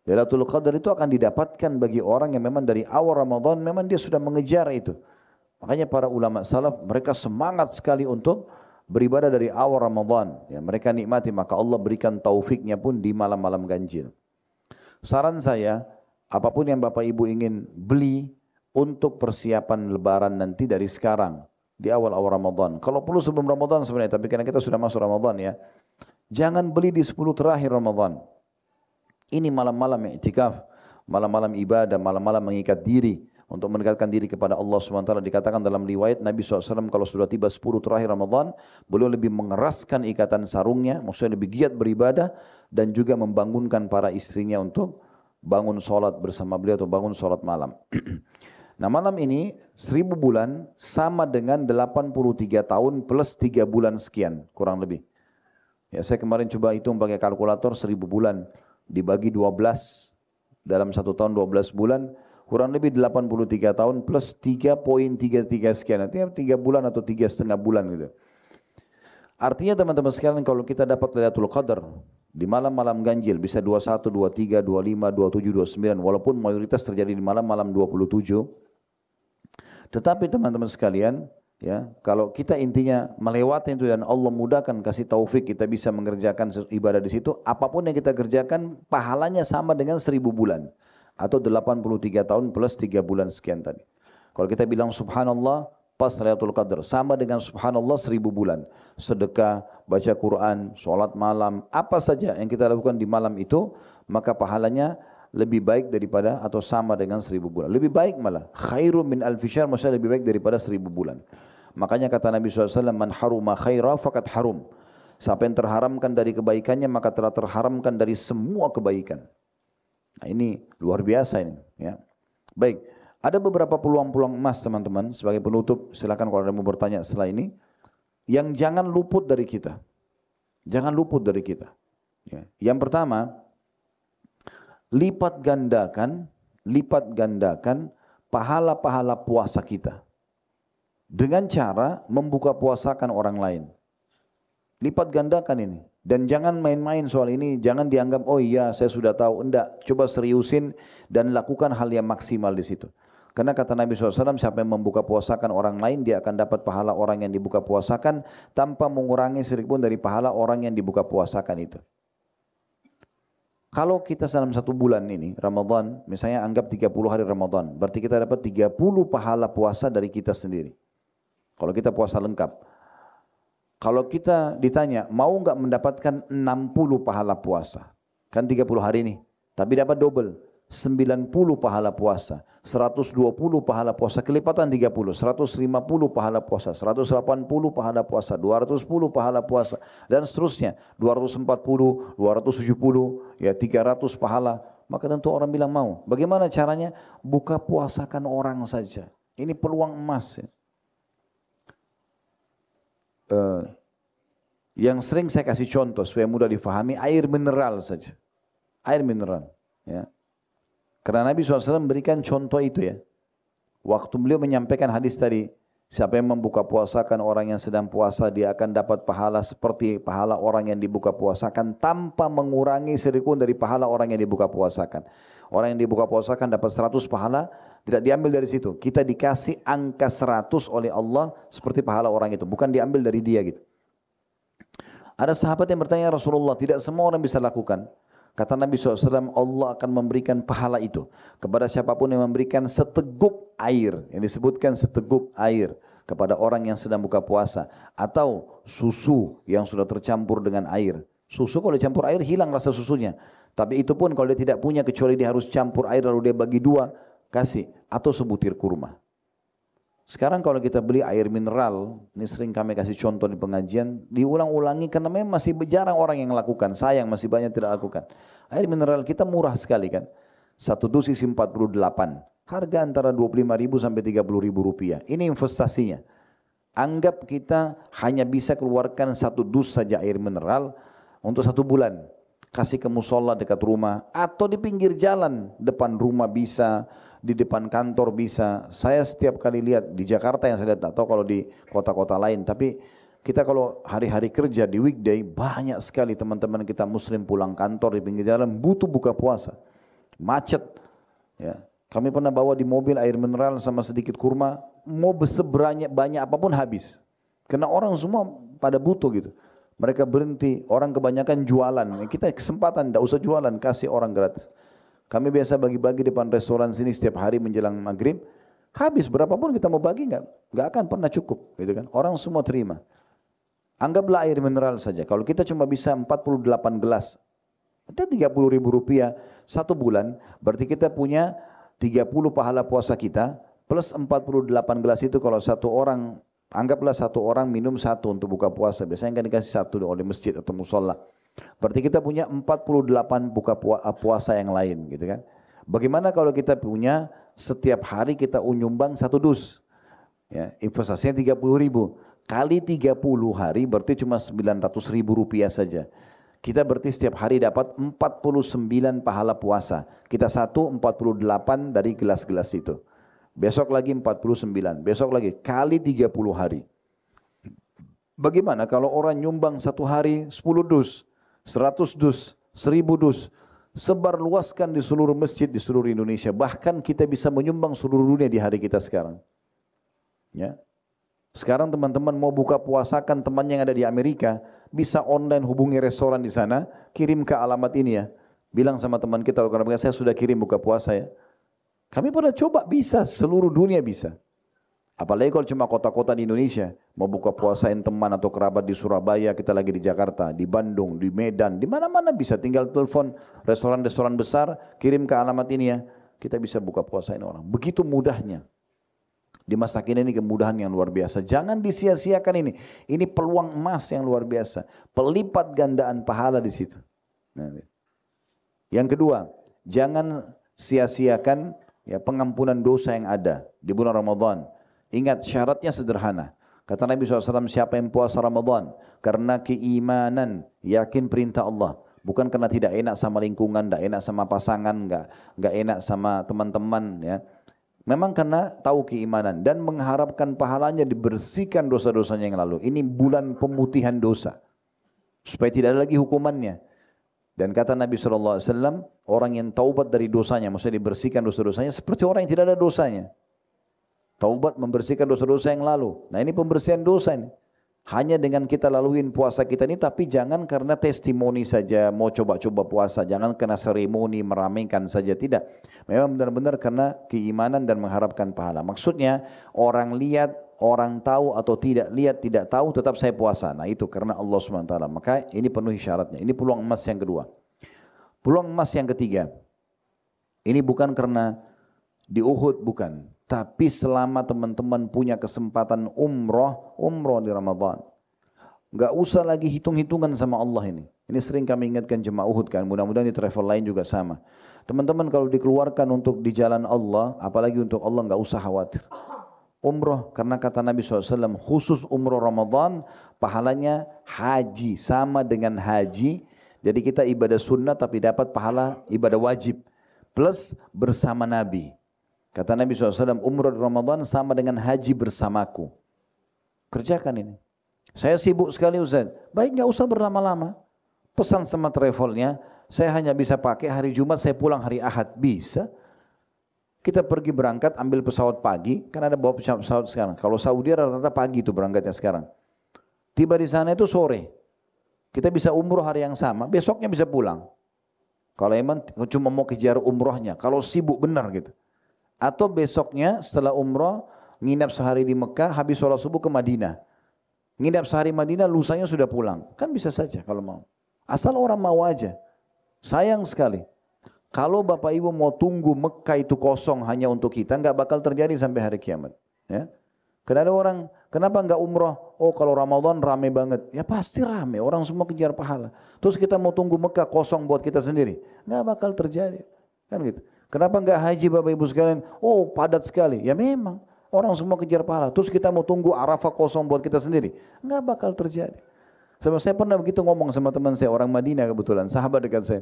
Lailatul Qadar itu akan didapatkan bagi orang yang memang dari awal Ramadan memang dia sudah mengejar itu. Makanya para ulama salaf mereka semangat sekali untuk beribadah dari awal Ramadan. Ya, mereka nikmati, maka Allah berikan taufiknya pun di malam-malam ganjil. Saran saya, apapun yang Bapak Ibu ingin beli untuk persiapan lebaran nanti dari sekarang, di awal-awal Ramadan. Kalau perlu sebelum Ramadan sebenarnya, tapi karena kita sudah masuk Ramadan ya. Jangan beli di 10 terakhir Ramadan. Ini malam-malam i'tikaf, malam-malam ibadah, malam-malam mengikat diri untuk mendekatkan diri kepada Allah SWT. Dikatakan dalam riwayat Nabi SAW kalau sudah tiba 10 terakhir Ramadan, beliau lebih mengeraskan ikatan sarungnya, maksudnya lebih giat beribadah dan juga membangunkan para istrinya untuk bangun sholat bersama beliau atau bangun sholat malam. Nah malam ini 1000 bulan sama dengan 83 tahun plus 3 bulan sekian, kurang lebih. Ya, saya kemarin coba hitung pakai kalkulator 1000 bulan dibagi 12 dalam 1 tahun 12 bulan kurang lebih 83 tahun plus 3,33 sekian, artinya 3 bulan atau 3,5 bulan gitu. Artinya teman-teman sekalian kalau kita dapat Lailatul Qadar di malam-malam ganjil bisa 21, 23, 25, 27, 29 walaupun mayoritas terjadi di malam-malam 27. Tetapi teman-teman sekalian, ya, kalau kita intinya melewati itu dan Allah mudahkan kasih taufik kita bisa mengerjakan ibadah di situ, apapun yang kita kerjakan pahalanya sama dengan 1000 bulan atau 83 tahun plus 3 bulan sekian tadi. Kalau kita bilang subhanallah pas Lailatul Qadar sama dengan subhanallah 1000 bulan. Sedekah, baca Quran, sholat malam, apa saja yang kita lakukan di malam itu, maka pahalanya lebih baik daripada atau sama dengan 1000 bulan. Lebih baik malah. Khairu min alfi syahr, maksudnya lebih baik daripada 1000 bulan. Makanya kata Nabi SAW, man haruma khaira fakat harum. Siapa yang terharamkan dari kebaikannya, maka telah terharamkan dari semua kebaikan. Nah ini luar biasa ini. Ya. Baik, ada beberapa peluang-peluang emas teman-teman. Sebagai penutup, silakan kalau ada mau bertanya setelah ini. Yang jangan luput dari kita. Jangan luput dari kita. Ya. Yang pertama, lipat gandakan pahala-pahala puasa kita dengan cara membuka puasakan orang lain. Lipat gandakan ini dan jangan main-main soal ini, jangan dianggap oh iya saya sudah tahu, enggak, coba seriusin dan lakukan hal yang maksimal di situ. Karena kata Nabi SAW, siapa yang membuka puasakan orang lain, dia akan dapat pahala orang yang dibuka puasakan tanpa mengurangi sedikit pun dari pahala orang yang dibuka puasakan itu. Kalau kita dalam 1 bulan ini, Ramadan, misalnya anggap 30 hari Ramadan, berarti kita dapat 30 pahala puasa dari kita sendiri. Kalau kita puasa lengkap. Kalau kita ditanya, mau enggak mendapatkan 60 pahala puasa? Kan 30 hari ini, tapi dapat double. 90 pahala puasa, 120 pahala puasa, kelipatan 30, 150 pahala puasa, 180 pahala puasa, 210 pahala puasa, dan seterusnya, 240, 270, ya 300 pahala, maka tentu orang bilang mau. Bagaimana caranya? Buka puasakan orang saja. Ini peluang emas. Ya. Yang sering saya kasih contoh supaya mudah difahami, air mineral saja. Air mineral. Ya. Karena Nabi SAW memberikan contoh itu ya. Waktu beliau menyampaikan hadis tadi, siapa yang membuka puasakan orang yang sedang puasa, dia akan dapat pahala seperti pahala orang yang dibuka puasakan tanpa mengurangi sedikitpun dari pahala orang yang dibuka puasakan. Orang yang dibuka puasakan dapat 100 pahala, tidak diambil dari situ. Kita dikasih angka 100 oleh Allah seperti pahala orang itu, bukan diambil dari dia gitu. Ada sahabat yang bertanya, Rasulullah, tidak semua orang bisa lakukan. Kata Nabi SAW, Allah akan memberikan pahala itu kepada siapapun yang memberikan seteguk air, yang disebutkan seteguk air kepada orang yang sedang buka puasa, atau susu yang sudah tercampur dengan air. Susu kalau dicampur air hilang rasa susunya, tapi itu pun kalau dia tidak punya kecuali dia harus campur air lalu dia bagi dua, kasih, atau sebutir kurma. Sekarang kalau kita beli air mineral, ini sering kami kasih contoh di pengajian, diulang-ulangi karena memang masih jarang orang yang lakukan, sayang masih banyak tidak lakukan. Air mineral kita murah sekali kan, satu dus isi 48, harga antara 25.000 sampai 30.000 rupiah, ini investasinya. Anggap kita hanya bisa keluarkan satu dus saja air mineral untuk 1 bulan, kasih ke musola dekat rumah, atau di pinggir jalan, depan rumah bisa, di depan kantor bisa. Saya setiap kali lihat di Jakarta yang saya lihat, atau kalau di kota-kota lain, tapi kita kalau hari-hari kerja di weekday, banyak sekali teman-teman kita muslim pulang kantor di pinggir jalan butuh buka puasa, macet. Ya. Kami pernah bawa di mobil air mineral sama sedikit kurma, mau sebanyak banyak apapun habis, karena orang semua pada butuh gitu. Mereka berhenti, orang kebanyakan jualan, kita kesempatan tidak usah jualan, kasih orang gratis. Kami biasa bagi-bagi depan restoran sini setiap hari menjelang maghrib, habis berapapun kita mau bagi nggak akan pernah cukup, gitu kan? Orang semua terima. Anggaplah air mineral saja. Kalau kita cuma bisa 48 gelas, itu 30.000 rupiah 1 bulan, berarti kita punya 30 pahala puasa kita plus 48 gelas itu kalau satu orang, anggaplah satu orang minum 1 untuk buka puasa. Biasanya kan dikasih 1 oleh masjid atau musola. Berarti kita punya 48 buka puasa yang lain gitu kan. Bagaimana kalau kita punya setiap hari kita nyumbang 1 dus. Ya, investasinya 30.000. Kali 30 hari berarti cuma 900.000 rupiah saja. Kita berarti setiap hari dapat 49 pahala puasa. Kita 48 dari gelas-gelas itu. Besok lagi 49, besok lagi kali 30 hari. Bagaimana kalau orang nyumbang 1 hari 10 dus? 100 dus, 1000 dus, sebar luaskan di seluruh masjid di seluruh Indonesia. Bahkan kita bisa menyumbang seluruh dunia di hari kita sekarang. Ya. Sekarang teman-teman mau buka puasakan teman yang ada di Amerika, bisa online hubungi restoran di sana, kirim ke alamat ini ya. Bilang sama teman kita, karena saya sudah kirim buka puasa ya. Kami pernah coba, bisa, seluruh dunia bisa. Apalagi kalau cuma kota-kota di Indonesia, mau buka puasain teman atau kerabat di Surabaya, kita lagi di Jakarta, di Bandung, di Medan, di mana-mana bisa. Tinggal telepon restoran-restoran besar, kirim ke alamat ini ya, kita bisa buka puasain orang. Begitu mudahnya. Di masa kini ini kemudahan yang luar biasa. Jangan disia-siakan ini. Ini peluang emas yang luar biasa. Pelipat gandaan pahala di situ. Nah, yang kedua, jangan sia-siakan ya pengampunan dosa yang ada di bulan Ramadan. Ingat syaratnya sederhana. Kata Nabi SAW, siapa yang puasa Ramadan karena keimanan, yakin perintah Allah, bukan karena tidak enak sama lingkungan, tidak enak sama pasangan, enggak enak sama teman-teman ya. Memang karena tahu keimanan dan mengharapkan pahalanya dibersihkan dosa-dosanya yang lalu. Ini bulan pemutihan dosa. Supaya tidak ada lagi hukumannya. Dan kata Nabi SAW, orang yang taubat dari dosanya, maksudnya dibersihkan dosa-dosanya seperti orang yang tidak ada dosanya. Taubat membersihkan dosa-dosa yang lalu. Nah ini pembersihan dosa ini. Hanya dengan kita laluin puasa kita ini, tapi jangan karena testimoni saja, mau coba-coba puasa. Jangan karena seremoni, meramaikan saja, tidak. Memang benar-benar karena keimanan dan mengharapkan pahala. Maksudnya orang lihat, orang tahu atau tidak lihat, tidak tahu, tetap saya puasa. Nah itu karena Allah SWT. Maka ini penuhi syaratnya. Ini peluang emas yang kedua. Peluang emas yang ketiga. Ini bukan karena di Uhud, bukan. Tapi selama teman-teman punya kesempatan umroh di Ramadan. Gak usah lagi hitung-hitungan sama Allah ini. Ini sering kami ingatkan jemaah Uhud kan. Mudah-mudahan di travel lain juga sama. Teman-teman kalau dikeluarkan untuk di jalan Allah, apalagi untuk Allah, gak usah khawatir. Umroh, karena kata Nabi SAW, khusus umroh Ramadan, pahalanya haji, sama dengan haji. Jadi kita ibadah sunnah tapi dapat pahala ibadah wajib. Plus bersama Nabi. Kata Nabi SAW, umroh di Ramadan sama dengan haji bersamaku. Kerjakan ini. Saya sibuk sekali Ustaz. Baik, gak usah berlama-lama. Pesan sama travelnya, saya hanya bisa pakai hari Jumat, saya pulang hari Ahad. Bisa. Kita pergi berangkat, ambil pesawat pagi, kan ada bawa pesawat sekarang. Kalau Saudi rata-rata pagi itu berangkatnya sekarang. Tiba di sana itu sore. Kita bisa umroh hari yang sama, besoknya bisa pulang. Kalau emang cuma mau kejar umrohnya, kalau sibuk benar gitu. Atau besoknya setelah umroh, nginap sehari di Mekah, habis sholat subuh ke Madinah. Nginap sehari Madinah, lusanya sudah pulang. Kan bisa saja kalau mau. Asal orang mau aja. Sayang sekali. Kalau Bapak Ibu mau tunggu Mekah itu kosong hanya untuk kita, nggak bakal terjadi sampai hari kiamat. Ya. Karena ada orang, kenapa nggak umroh? Oh kalau Ramadan rame banget. Ya pasti rame, orang semua kejar pahala. Terus kita mau tunggu Mekah kosong buat kita sendiri. Nggak bakal terjadi. Kan gitu. Kenapa nggak haji Bapak Ibu sekalian? Oh padat sekali. Ya memang, orang semua kejar pahala. Terus kita mau tunggu Arafah kosong buat kita sendiri. Nggak bakal terjadi. Sebab saya pernah begitu ngomong sama teman saya, orang Madinah kebetulan, sahabat dekat saya.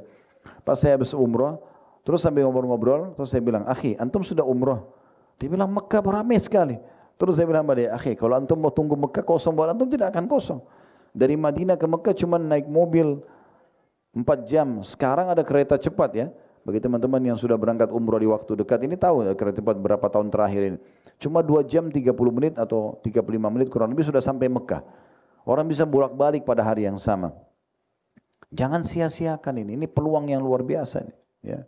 Pas saya habis umroh, terus sambil ngobrol-ngobrol, terus saya bilang, akhi, antum sudah umroh? Dia bilang, Mekah ramai sekali. Terus saya bilang pada dia, akhi, kalau antum mau tunggu Mekah kosong, buat antum tidak akan kosong. Dari Madinah ke Mekah cuma naik mobil 4 jam. Sekarang ada kereta cepat ya. Bagi teman-teman yang sudah berangkat umroh di waktu dekat ini tahu kereta cepat berapa tahun terakhir ini. Cuma 2 jam 30 menit atau 35 menit kurang lebih sudah sampai Mekah. Orang bisa bolak-balik pada hari yang sama. Jangan sia-siakan ini peluang yang luar biasa nih. Ya.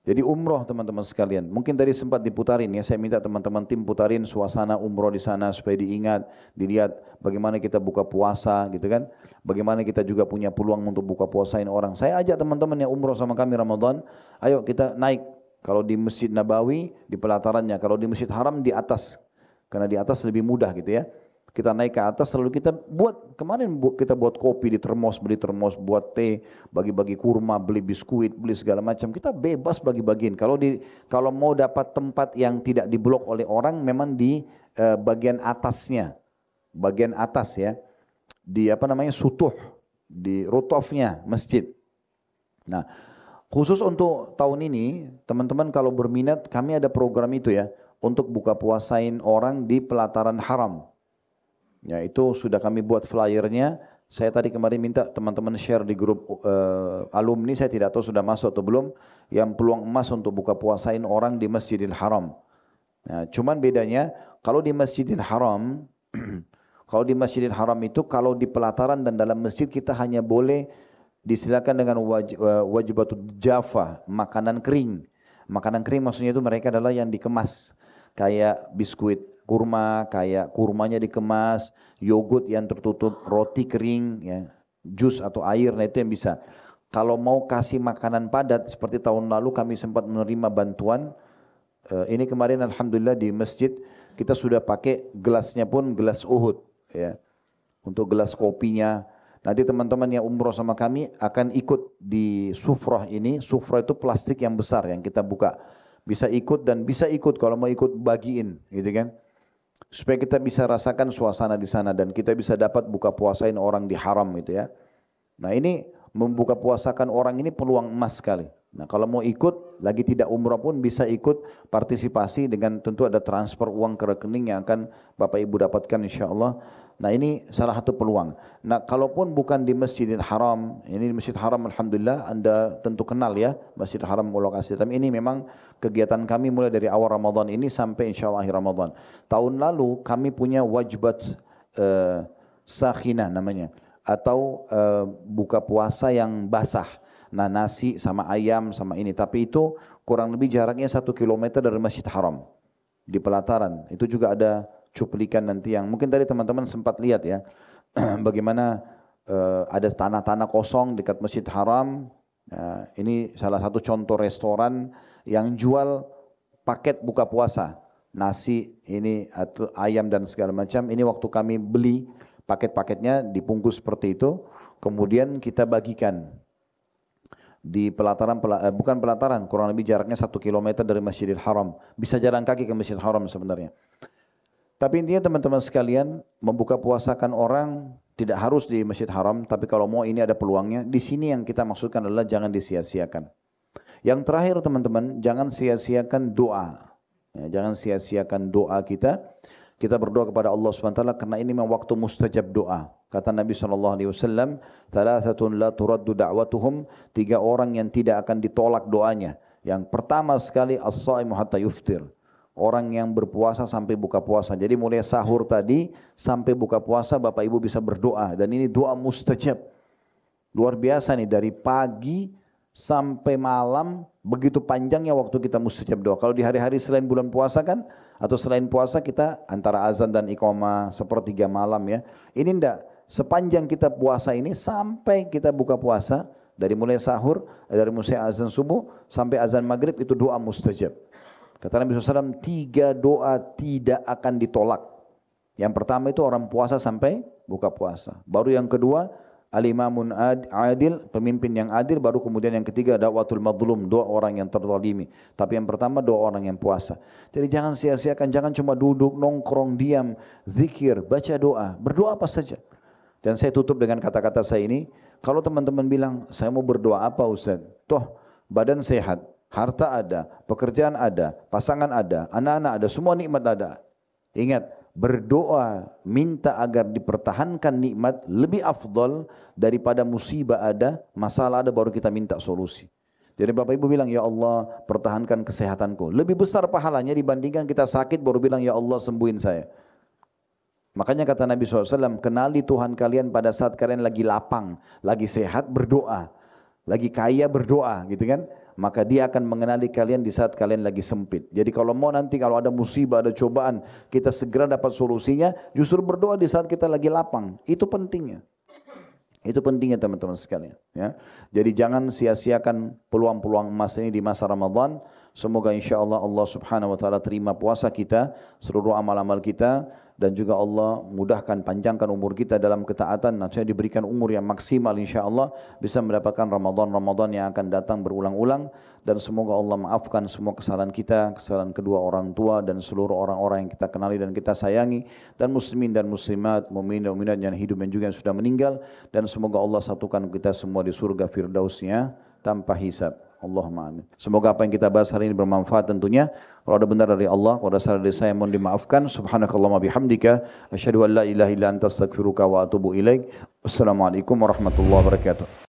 Jadi umroh teman-teman sekalian, mungkin tadi sempat diputarin ya, saya minta teman-teman tim putarin suasana umroh di sana supaya diingat, dilihat bagaimana kita buka puasa gitu kan, bagaimana kita juga punya peluang untuk buka puasain orang. Saya ajak teman-teman yang umroh sama kami Ramadan, ayo kita naik, kalau di Masjid Nabawi di pelatarannya, kalau di Masjid Haram di atas, karena di atas lebih mudah gitu ya. Kita naik ke atas lalu kita buat, kemarin kita buat kopi di termos, beli termos, buat teh, bagi-bagi kurma, beli biskuit, beli segala macam. Kita bebas bagi-bagiin. Kalau mau dapat tempat yang tidak diblok oleh orang, memang di bagian atasnya, bagian atas ya, di sutuh, di rooftopnya masjid. Nah, khusus untuk tahun ini, teman-teman kalau berminat, kami ada program itu ya, untuk buka puasain orang di pelataran haram. Ya itu sudah kami buat flyernya. Saya tadi kemarin minta teman-teman share di grup alumni. Saya tidak tahu sudah masuk atau belum. Yang peluang emas untuk buka puasain orang di Masjidil Haram. Nah, cuman bedanya kalau di Masjidil Haram, kalau di Masjidil Haram itu kalau di pelataran dan dalam masjid kita hanya boleh disilakan dengan wajibatul jaffa, makanan kering. Makanan kering maksudnya itu mereka adalah yang dikemas kayak biskuit kurma, kayak kurmanya dikemas, yogurt yang tertutup, roti kering, ya, jus atau air, nah itu yang bisa. Kalau mau kasih makanan padat, seperti tahun lalu kami sempat menerima bantuan, ini kemarin alhamdulillah di masjid, kita sudah pakai gelasnya pun gelas Uhud, ya, untuk gelas kopinya. Nanti teman-teman yang umroh sama kami akan ikut di sufrah ini, sufrah itu plastik yang besar yang kita buka. Bisa ikut dan bisa ikut kalau mau ikut bagiin, gitu kan. Supaya kita bisa rasakan suasana di sana dan kita bisa dapat buka puasain orang di haram gitu ya. Nah ini membuka puasakan orang ini peluang emas sekali. Nah kalau mau ikut, lagi tidak umrah pun bisa ikut partisipasi dengan tentu ada transfer uang ke rekening yang akan Bapak Ibu dapatkan insya Allah. Nah ini salah satu peluang. Nah kalaupun bukan di Masjidil Haram, ini di Masjid Haram alhamdulillah Anda tentu kenal ya Masjid Haram lokasi. Tapi ini memang kegiatan kami mulai dari awal Ramadan ini sampai insya Allah akhir Ramadan. Tahun lalu kami punya wajibat sakhinah namanya, atau buka puasa yang basah. Nah nasi sama ayam sama ini, tapi itu kurang lebih jaraknya 1 kilometer dari Masjid Haram di pelataran. Itu juga ada cuplikan nanti yang mungkin tadi teman-teman sempat lihat ya, bagaimana ada tanah-tanah kosong dekat Masjid Haram, Ini salah satu contoh restoran yang jual paket buka puasa. Nasi ini atau ayam dan segala macam. Ini waktu kami beli paket-paketnya dibungkus seperti itu. Kemudian kita bagikan di pelataran, bukan pelataran, kurang lebih jaraknya 1 kilometer dari Masjidil Haram. Bisa jalan kaki ke Masjidil Haram sebenarnya. Tapi intinya teman-teman sekalian, membuka puasakan orang tidak harus di Masjid Haram, tapi kalau mau ini ada peluangnya. Di sini yang kita maksudkan adalah jangan disia-siakan. Yang terakhir teman-teman, jangan sia-siakan doa. Ya, jangan sia-siakan doa kita. Kita berdoa kepada Allah SWT karena ini memang waktu mustajab doa. Kata Nabi SAW, "Thalathatun la turaddu da'watuhum", 3 orang yang tidak akan ditolak doanya. Yang pertama sekali, as-saimu hatta yuftir. Orang yang berpuasa sampai buka puasa. Jadi mulai sahur tadi sampai buka puasa Bapak Ibu bisa berdoa. Dan ini doa mustajab. Luar biasa nih, dari pagi sampai malam begitu panjangnya waktu kita mustajab doa. Kalau di hari-hari selain bulan puasa kan, atau selain puasa kita antara azan dan iqamah sepertiga malam ya. Ini enggak, sepanjang kita puasa ini sampai kita buka puasa, dari mulai sahur, dari mulai azan subuh sampai azan maghrib itu doa mustajab. Kata Nabi SAW, 3 doa tidak akan ditolak. Yang pertama itu orang puasa sampai buka puasa. Baru yang kedua, al-imamun adil, pemimpin yang adil. Baru kemudian yang ketiga, da'watul madlum, doa orang yang terzalimi. Tapi yang pertama, doa orang yang puasa. Jadi jangan sia-siakan, jangan cuma duduk, nongkrong, diam, zikir, baca doa. Berdoa apa saja. Dan saya tutup dengan kata-kata saya ini, kalau teman-teman bilang, saya mau berdoa apa Ustaz? Toh badan sehat, harta ada, pekerjaan ada, pasangan ada, anak-anak ada, semua nikmat ada. Ingat, berdoa minta agar dipertahankan nikmat lebih afdal daripada musibah ada, masalah ada baru kita minta solusi. Jadi Bapak Ibu bilang, ya Allah pertahankan kesehatanku. Lebih besar pahalanya dibandingkan kita sakit baru bilang, ya Allah sembuhin saya. Makanya kata Nabi SAW, kenali Tuhan kalian pada saat kalian lagi lapang, lagi sehat berdoa, lagi kaya berdoa gitu kan. Maka dia akan mengenali kalian di saat kalian lagi sempit. Jadi kalau mau nanti kalau ada musibah, ada cobaan, kita segera dapat solusinya, justru berdoa di saat kita lagi lapang. Itu pentingnya. Itu pentingnya teman-teman sekalian. Ya. Jadi jangan sia-siakan peluang-peluang emas ini di masa Ramadan. Semoga insya Allah Allah Subhanahu Wa Taala terima puasa kita, seluruh amal-amal kita, dan juga Allah mudahkan panjangkan umur kita dalam ketaatan. Nanti diberikan umur yang maksimal insya Allah bisa mendapatkan Ramadan yang akan datang berulang-ulang. Dan semoga Allah maafkan semua kesalahan kita, kesalahan kedua orang tua dan seluruh orang-orang yang kita kenali dan kita sayangi, dan muslimin dan muslimat, mukminin dan mukminat yang hidup dan juga yang sudah meninggal. Dan semoga Allah satukan kita semua di surga firdausnya tanpa hisab. Allahumma amin. Semoga apa yang kita bahas hari ini bermanfaat tentunya. Kalau ada benar dari Allah, kalau ada salah dari saya mohon dimaafkan. Subhanakallahumma bihamdika asyhadu an la ilaha illa anta astaghfiruka wa atubu ilaik. Wassalamualaikum warahmatullahi wabarakatuh.